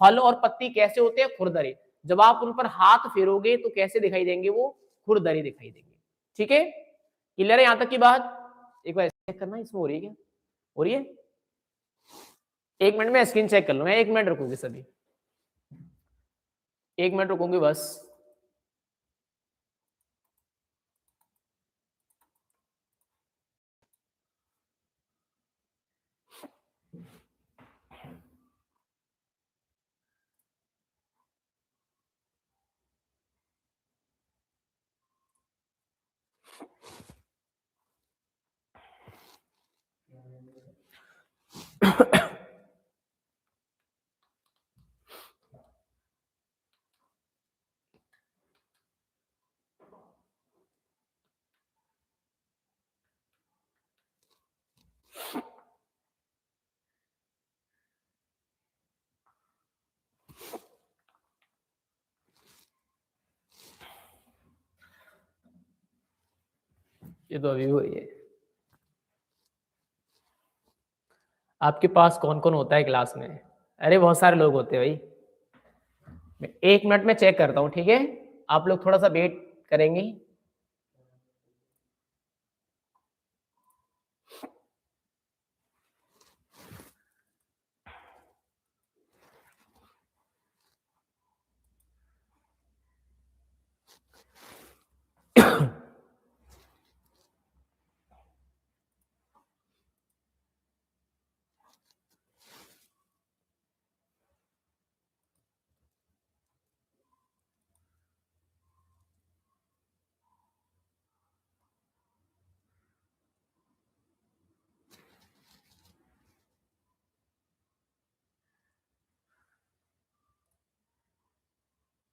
फल और पत्ती कैसे होते हैं, खुरदरे। जब आप उन पर हाथ फेरोगे तो कैसे दिखाई देंगे, वो खुरदरे दिखाई देंगे। ठीक है, क्लियर है यहां तक की बात। एक बार चेक करना इसमें हो रही है क्या, हो रही है। 1 मिनट में स्क्रीन चेक कर लूंगा, 1 मिनट रुकूंगी सभी, 1 मिनट रुकूंगी बस। ये तो अभी हुई है। आपके पास कौन कौन होता है क्लास में, अरे बहुत सारे लोग होते हैं भाई। मैं 1 मिनट में चेक करता हूँ, ठीक है, आप लोग थोड़ा सा वेट करेंगे।